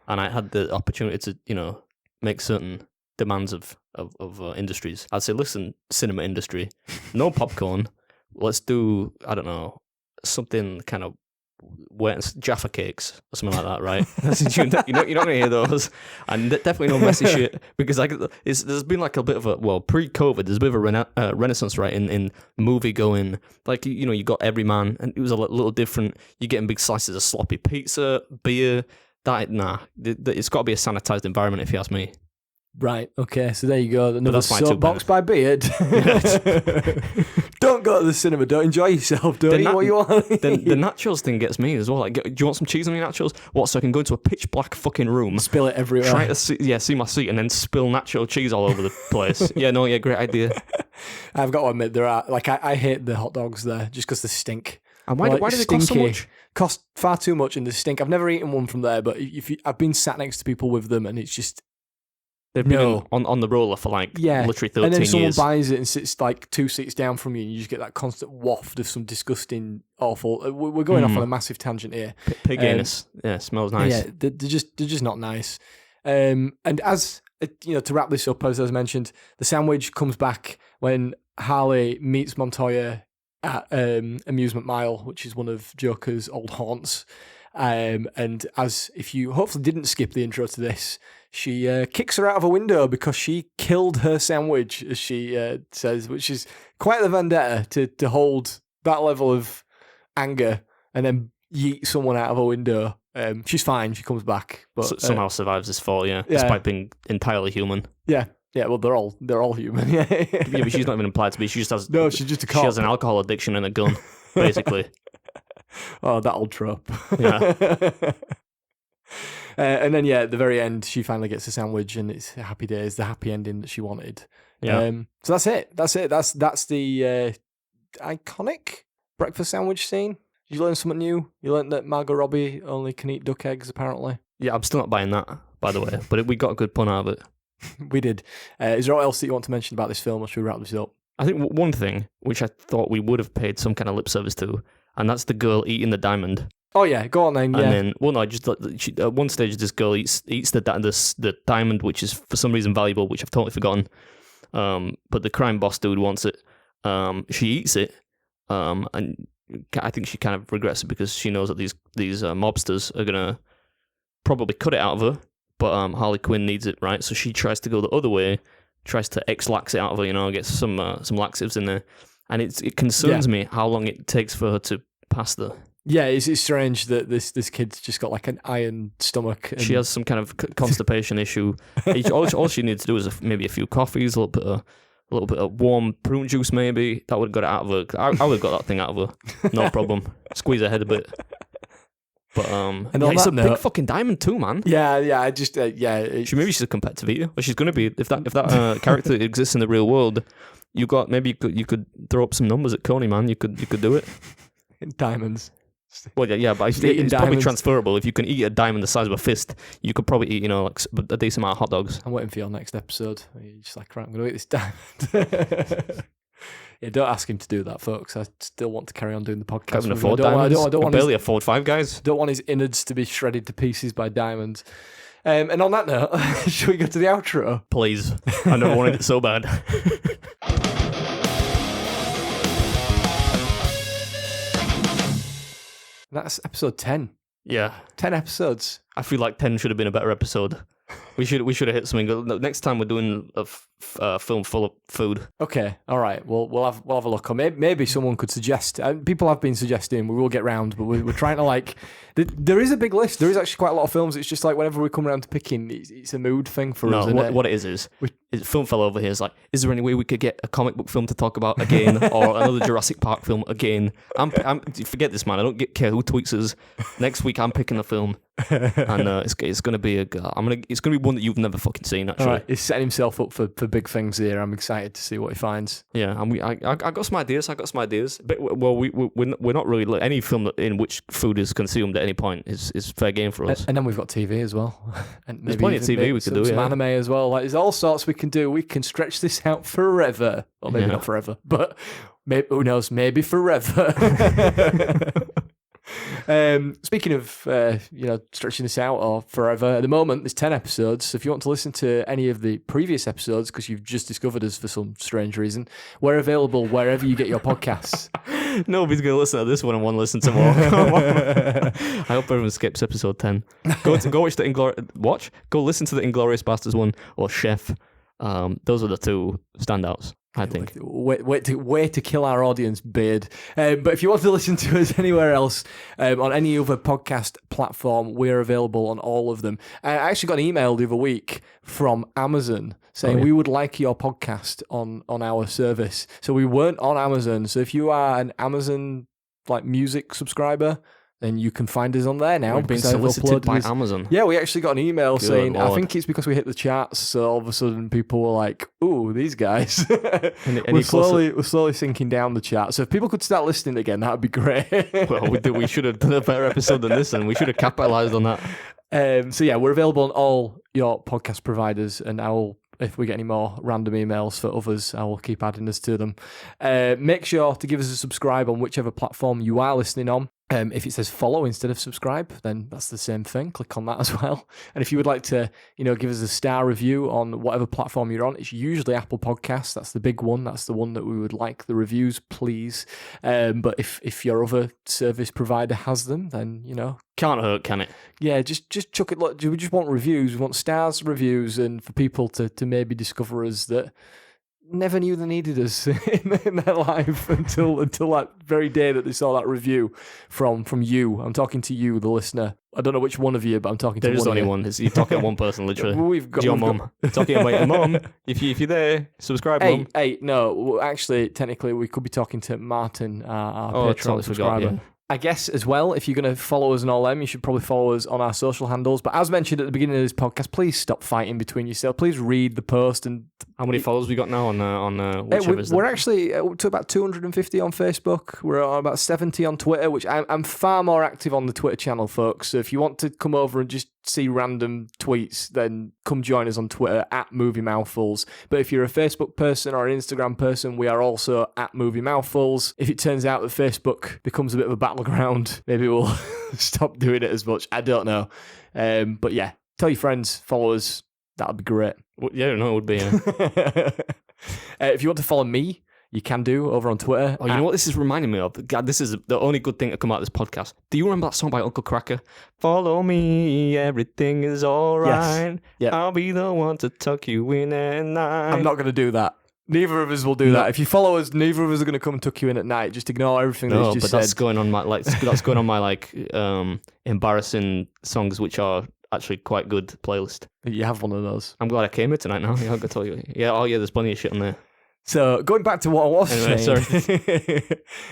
and I had the opportunity to make certain demands of industries, I'd say, listen, cinema industry, no popcorn. Let's do, I don't know, something kind of wet Jaffa cakes or something like that, right? You're not going to hear those, and definitely no messy shit, because there's been like a bit of pre-COVID, there's a bit of a renaissance, right, in movie going. Like you got Everyman, and it was a little different. You're getting big slices of sloppy pizza, beer. It's got to be a sanitized environment, if you ask me. Right, okay, so there you go. Another that's my soapbox by Beard. Don't go to the cinema, don't enjoy yourself, don't eat what you want. The nachos thing gets me as well. Like, do you want some cheese on your nachos? What, so I can go into a pitch black fucking room, spill it everywhere, try to see my seat, and then spill nacho cheese all over the place? Great idea. I've got to admit, there are, like, I hate the hot dogs there, just because they stink. And why do they cost so much? Cost far too much, and they stink. I've never eaten one from there, but I've been sat next to people with them, and it's just... They've been on the roller for literally 13 years. And then someone buys it and sits like 2 seats down from you, and you just get that constant waft of some disgusting, awful... We're going off on a massive tangent here. Pig anus. Yeah, smells nice. Yeah, they're just not nice. And as, to wrap this up, as I mentioned, the sandwich comes back when Harley meets Montoya at Amusement Mile, which is one of Joker's old haunts. And as if you hopefully didn't skip the intro to this, she kicks her out of a window because she killed her sandwich, as she says, which is quite the vendetta to hold that level of anger and then yeet someone out of a window. She's fine. She comes back, but somehow survives this fall. Yeah, despite being entirely human. Yeah. Well, they're all human. Yeah, but she's not even implied to be. She just has she's just a cop. She has an alcohol addiction and a gun, basically. Oh, that old trope. Yeah. And then, at the very end, she finally gets a sandwich, and it's happy days, the happy ending that she wanted. Yeah. So that's it. That's the iconic breakfast sandwich scene. Did you learn something new? You learned that Margot Robbie only can eat duck eggs, apparently. Yeah, I'm still not buying that, by the way, but we got a good pun out of it. We did. Is there what else that you want to mention about this film, or should we wrap this up? I think one thing, which I thought we would have paid some kind of lip service to, and that's the girl eating the diamond. Oh yeah, go on then. Yeah. And then, at one stage, this girl eats the diamond, which is for some reason valuable, which I've totally forgotten. But the crime boss dude wants it. She eats it, and I think she kind of regrets it because she knows that these mobsters are gonna probably cut it out of her. But Harley Quinn needs it, right? So she tries to go the other way, tries to lax it out of her, gets some laxatives in there, and it concerns me how long it takes for her to pass the. Yeah, it's strange that this kid's just got like an iron stomach. And... She has some kind of constipation issue. All she needs to do is maybe a few coffees, a little bit of warm prune juice, maybe. That would have got it out of her. I would have got that thing out of her, no problem. Squeeze her head a bit. But And yeah, on it's that a big note- fucking diamond too, man. Yeah, I just Maybe she's a competitive eater, or she's going to be. If that character exists in the real world, you could throw up some numbers at Coney, man. You could do it. diamonds. Well, yeah, but Just eating it's probably diamonds. transferable. If you can eat a diamond the size of a fist, you could probably eat, like a decent amount of hot dogs. I'm waiting for your next episode. You're just like, right, I'm going to eat this diamond. Yeah, don't ask him to do that, folks. I still want to carry on doing the podcast. Can't even with him. afford I don't diamonds. want- I don't Can want his- barely afford Five Guys. Don't want his innards to be shredded to pieces by diamonds. And on that note, should we go to the outro? Please, I never wanted it so bad. That's episode 10. Yeah, 10 episodes. I feel like 10 should have been a better episode. We should have hit something. Next time we're doing a film full of food. Okay, all right. Well, we'll have a look. Or maybe someone could suggest. People have been suggesting. We will get round, but we're trying to like. There is a big list. There is actually quite a lot of films. It's just like whenever we come around to picking, it's a mood thing for us. No, what it is film fella over here is like, is there any way we could get a comic book film to talk about again, or another Jurassic Park film again? Forget this, man. I don't care who tweets us. Next week I'm picking a film, and it's gonna be it's gonna be one that you've never fucking seen. Actually, all right. He's setting himself up for big things here. I'm excited to see what he finds. Yeah, and I got some ideas. But we're not really any film in which food is consumed at any point is fair game for us. And then we've got TV as well. And There's plenty of TV we could do. Some Yeah. anime as well. Like there's all sorts we can do. We can stretch this out forever, or maybe Yeah. not forever, but maybe who knows? Maybe forever. Speaking of stretching this out or forever, at the moment there's 10 episodes. So if you want to listen to any of the previous episodes because you've just discovered us for some strange reason, we're available wherever you get your podcasts. Nobody's going to listen to this one and want to listen to more. I hope everyone skips episode 10. Go watch Go listen to the Inglourious Basterds one or Chef. Those are the two standouts, I think. Way to kill our audience, Beard. But if you want to listen to us anywhere else, on any other podcast platform, we're available on all of them. I actually got an email the other week from Amazon saying we would like your podcast on our service. So we weren't on Amazon. So if you are an Amazon music subscriber, then you can find us on there now. We've been because I've solicited uploaded by this- Amazon. Yeah, we actually got an email saying, I Lord. think it's because we hit the charts, so all of a sudden people were like, ooh, these guys. Any we're closer- slowly sinking down the chart. So if people could start listening again, that would be great. Well, we should have done a better episode than this, and we should have capitalised on that. So yeah, we're available on all your podcast providers, and if we get any more random emails for others, I will keep adding us to them. Make sure to give us a subscribe on whichever platform you are listening on. If it says follow instead of subscribe, then that's the same thing. Click on that as well. And if you would like to, give us a star review on whatever platform you're on, it's usually Apple Podcasts. That's the big one. That's the one that we would like the reviews, please. But if your other service provider has them, then, Can't hurt, can it? yeah, just chuck it. Look, we just want reviews. We want stars, reviews, and for people to maybe discover us that never knew they needed us in their life until that very day that they saw that review from you. I'm talking to you, the listener. I don't know which one of you, but I'm talking to There is one only of you. one. You're talking to one person, literally. We've got your we've mum. got- Talking about your mum. If you're there, subscribe, mum. Hey, no. Well, actually, technically, we could be talking to Martin, our Oh, I Patreon totally forgot, subscriber. yeah. I guess as well, if you're going to follow us and all them, you should probably follow us on our social handles. But as mentioned at the beginning of this podcast, please stop fighting between yourselves. Please read the post. And How many followers we got now on whichever is we're actually up to about 250 on Facebook. We're on about 70 on Twitter, which I'm far more active on the Twitter channel, folks. So if you want to come over and just see random tweets, then come join us on Twitter at Movie Mouthfuls. But if you're a Facebook person or an Instagram person, we are also at Movie Mouthfuls. If it turns out that Facebook becomes a bit of a battleground, maybe we'll stop doing it as much. I don't know. But yeah, tell your friends, follow us. That'd be great. Yeah, no, it would be. Yeah. If you want to follow me, you can do over on Twitter. Oh, you know what this is reminding me of? God, this is the only good thing to come out of this podcast. Do you remember that song by Uncle Cracker? Follow me, everything is all right. Yep. I'll be the one to tuck you in at night. I'm not going to do that. Neither of us will do No. that. If you follow us, neither of us are going to come and tuck you in at night. Just ignore everything that No, he's but just that's said. going on my embarrassing songs, which are actually quite good playlist. You have one of those. I'm glad I came here tonight now. Yeah, I can tell you. Yeah, oh yeah, there's plenty of shit on there. So going back to what I was Anyway, saying, sorry.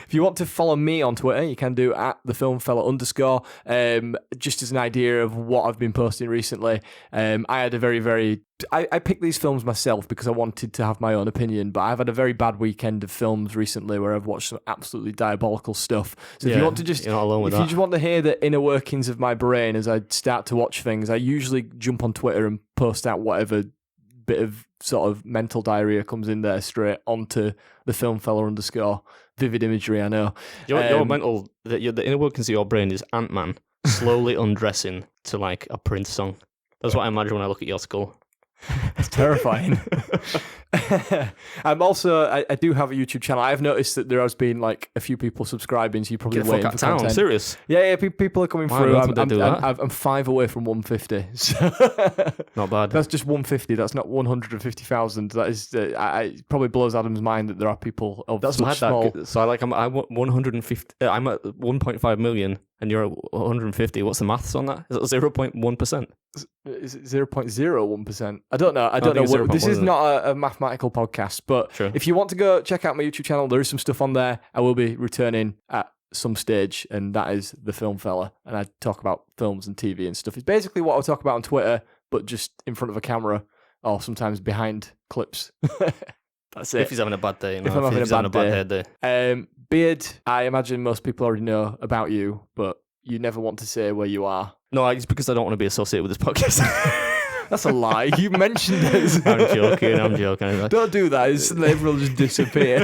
if you want to follow me on Twitter, you can do at @thefilmfella_. Just as an idea of what I've been posting recently, I had a very I picked these films myself because I wanted to have my own opinion, but I've had a very bad weekend of films recently where I've watched some absolutely diabolical stuff. So if you want to you're not alone with if you that. just want to hear the inner workings of my brain as I start to watch things, I usually jump on Twitter and post out whatever bit of sort of mental diarrhea comes in there straight onto the filmfella_. Vivid imagery, I know. Your mental, the inner workings of your brain is Ant-Man slowly undressing to like a Prince song. That's what I imagine when I look at your skull. It's terrifying. I'm also, I do have a YouTube channel. I've noticed that there has been like a few people subscribing, so you're probably Get the fuck waiting out for of town, content. serious? Yeah, people are coming Why through. on earth would they do that? I'm 5 away from 150. So Not bad. that's just 150. That's not 150,000. That is, it probably blows Adam's mind that there are people of That's such mad. small. So I'm at 150. I'm at 1.5 million, and you're at 150. What's the maths on that? Is it 0.1%? Is it 0.01%? I don't know. I don't think know. it's This 0.1, is isn't it? not a mathematical podcast, but True. if you want to go check out my YouTube channel, there is some stuff on there. I will be returning at some stage, and that is The Film Fella. And I talk about films and TV and stuff. It's basically what I talk about on Twitter, but just in front of a camera or sometimes behind clips. That's it. If he's having a bad day, If I'm having a bad hair day. Beard, I imagine most people already know about you, but you never want to say where you are. No, it's because I don't want to be associated with this podcast. That's a lie. You mentioned it. I'm joking. Don't do that. Everyone will just disappear.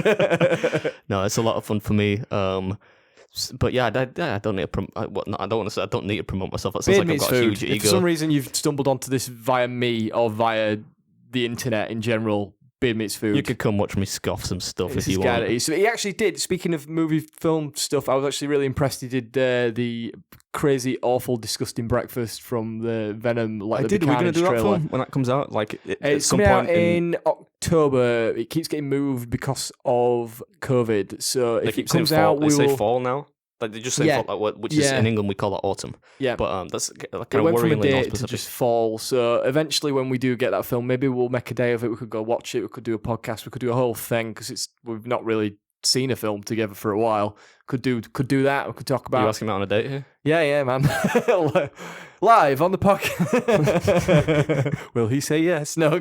No, it's a lot of fun for me. But yeah, I don't need to I don't want to say I don't need to promote myself. That sounds Beard like I've meets got a food. huge If ego. for some reason you've stumbled onto this via me or via the internet in general, Beard meets food. You could come watch me scoff some stuff This if is you guy want. that he- So he actually did. Speaking of movie film stuff, I was actually really impressed. He did the crazy, awful, disgusting breakfast from the Venom. Like I did. Are we going to do that trailer. film when that comes out? Like at It's some coming out point in October. It keeps getting moved because of COVID. So they if keep it saying comes fall. out, They we say will. fall now. Like they just say Yeah. fall, which is Yeah. in England we call that autumn. Yeah, But that's kind it of went from a worryingly date to non-specific. just fall. So eventually, when we do get that film, maybe we'll make a day of it. We could go watch it. We could do a podcast. We could do a whole thing because we've not really seen a film together for a while. Could do that. We could talk Are you about. asking me out on a date here? Yeah, man. Live on the podcast. Will he say yes? No.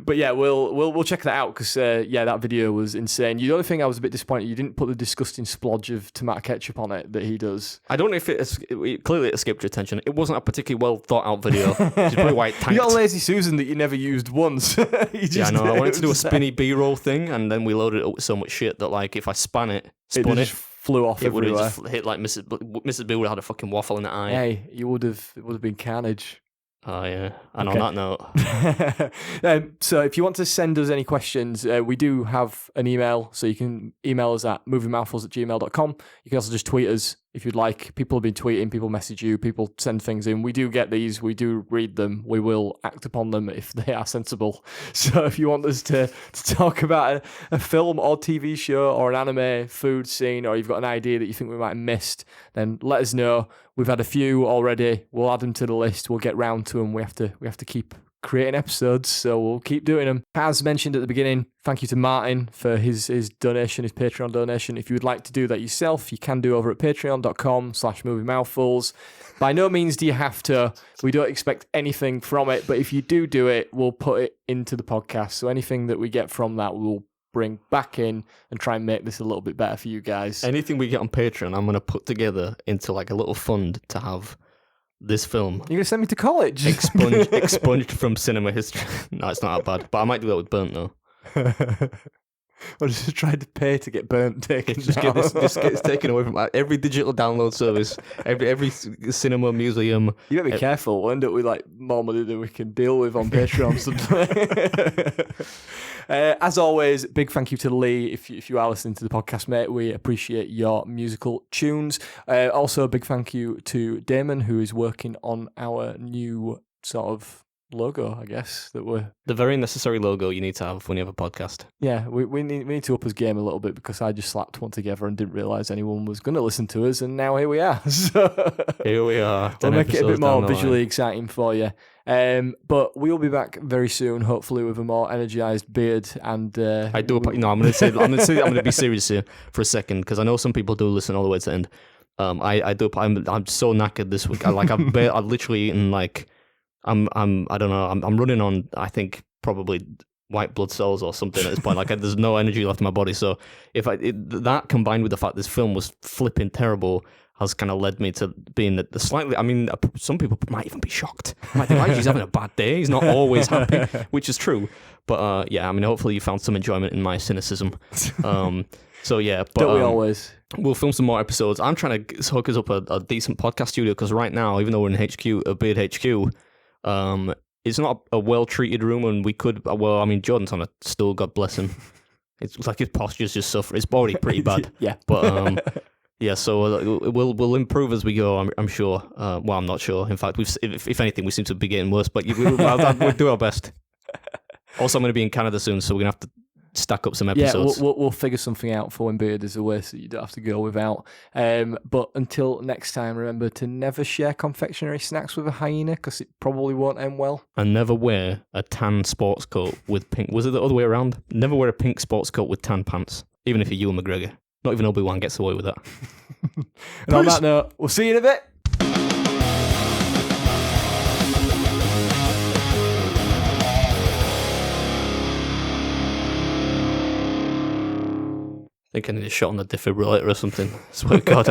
But yeah, we'll check that out because that video was insane. The only thing I was a bit disappointed you didn't put the disgusting splodge of tomato ketchup on it that he does. I don't know if it clearly escaped your attention. It wasn't a particularly well thought out video. Which is probably why it tanked. You got a lazy Susan that you never used once. Yeah, I know. I wanted to do a spinny B-roll thing, and then we loaded it up with so much shit that like if I spun it, It spun just it, flew off it would have everywhere. just hit like Mrs. B would have had a fucking waffle in the eye. Hey, it would have been carnage. Oh yeah. And Okay. on that note, So if you want to send us any questions, we do have an email, so you can email us at moviemouthfuls@gmail.com. You can also just tweet us if you'd like. People have been tweeting, people message you, people send things in. We do get these, we do read them, we will act upon them if they are sensible. So if you want us to talk about a film or TV show or an anime food scene, or you've got an idea that you think we might have missed, then let us know. We've had a few already. We'll add them to the list. We'll get round to them. We have to keep creating episodes, so we'll keep doing them. As mentioned at the beginning, thank you to Martin for his donation, his Patreon donation. If you would like to do that yourself, you can do over at patreon.com/moviemouthfuls. By no means do you have to. We don't expect anything from it, but if you do it, we'll put it into the podcast. So anything that we get from that, we'll bring back in and try and make this a little bit better for you guys. anything we get on Patreon, I'm gonna put together into like a little fund to have this film You're going to send me to college? expunged from cinema history. No, it's not that bad, but I might do that with Burnt though. Or just tried to pay to get burnt taken Just down. get this, just gets taken away from every digital download service, every cinema museum. You better be careful. We'll end up with like more money than we can deal with on Patreon sometime. As always, big thank you to Lee. If you are listening to the podcast, mate, we appreciate your musical tunes. Also, a big thank you to Damon, who is working on our new sort of logo, I guess, that we're... The very necessary logo you need to have when you have a podcast. Yeah, we need to up his game a little bit because I just slapped one together and didn't realise anyone was going to listen to us, and now here we are. So Here we are. we'll 10 make it a bit episodes more down the line. visually exciting for you. But we'll be back very soon, hopefully with a more energized beard. And I do. I'm going to be serious here for a second because I know some people do listen all the way to the end. I do. I'm so knackered this week. I've literally eaten like I don't know. I'm running on. I think probably white blood cells or something at this point. Like there's no energy left in my body. So that combined with the fact this film was flipping terrible has kind of led me to being the slightly. I mean, some people might even be shocked. Might think, he's having a bad day. He's not always happy, which is true. But yeah, I mean, hopefully you found some enjoyment in my cynicism. So yeah, but don't we always? We'll film some more episodes. I'm trying to hook us up a decent podcast studio because right now, even though we're in HQ, a Beard HQ, it's not a well-treated room, and we could. Well, I mean, Jordan's on a stool. God bless him. It's like his posture's just suffering. It's already pretty bad. Yeah, but yeah. So we'll improve as we go. I'm sure. Well, I'm not sure. In fact, if anything, we seem to be getting worse. But we'll do our best. Also, I'm going to be in Canada soon, so we're going to have to stack up some episodes. Yeah, we'll figure something out for when beard is away, so you don't have to go without. But until next time, remember to never share confectionery snacks with a hyena, because it probably won't end well. And never wear a tan sports coat with pink. Was it the other way around? Never wear a pink sports coat with tan pants, even if you're Ewan McGregor. Not even Obi-Wan gets away with that. And on that note, we'll see you in a bit. I think I need a shot on the defibrillator or something. I swear to God,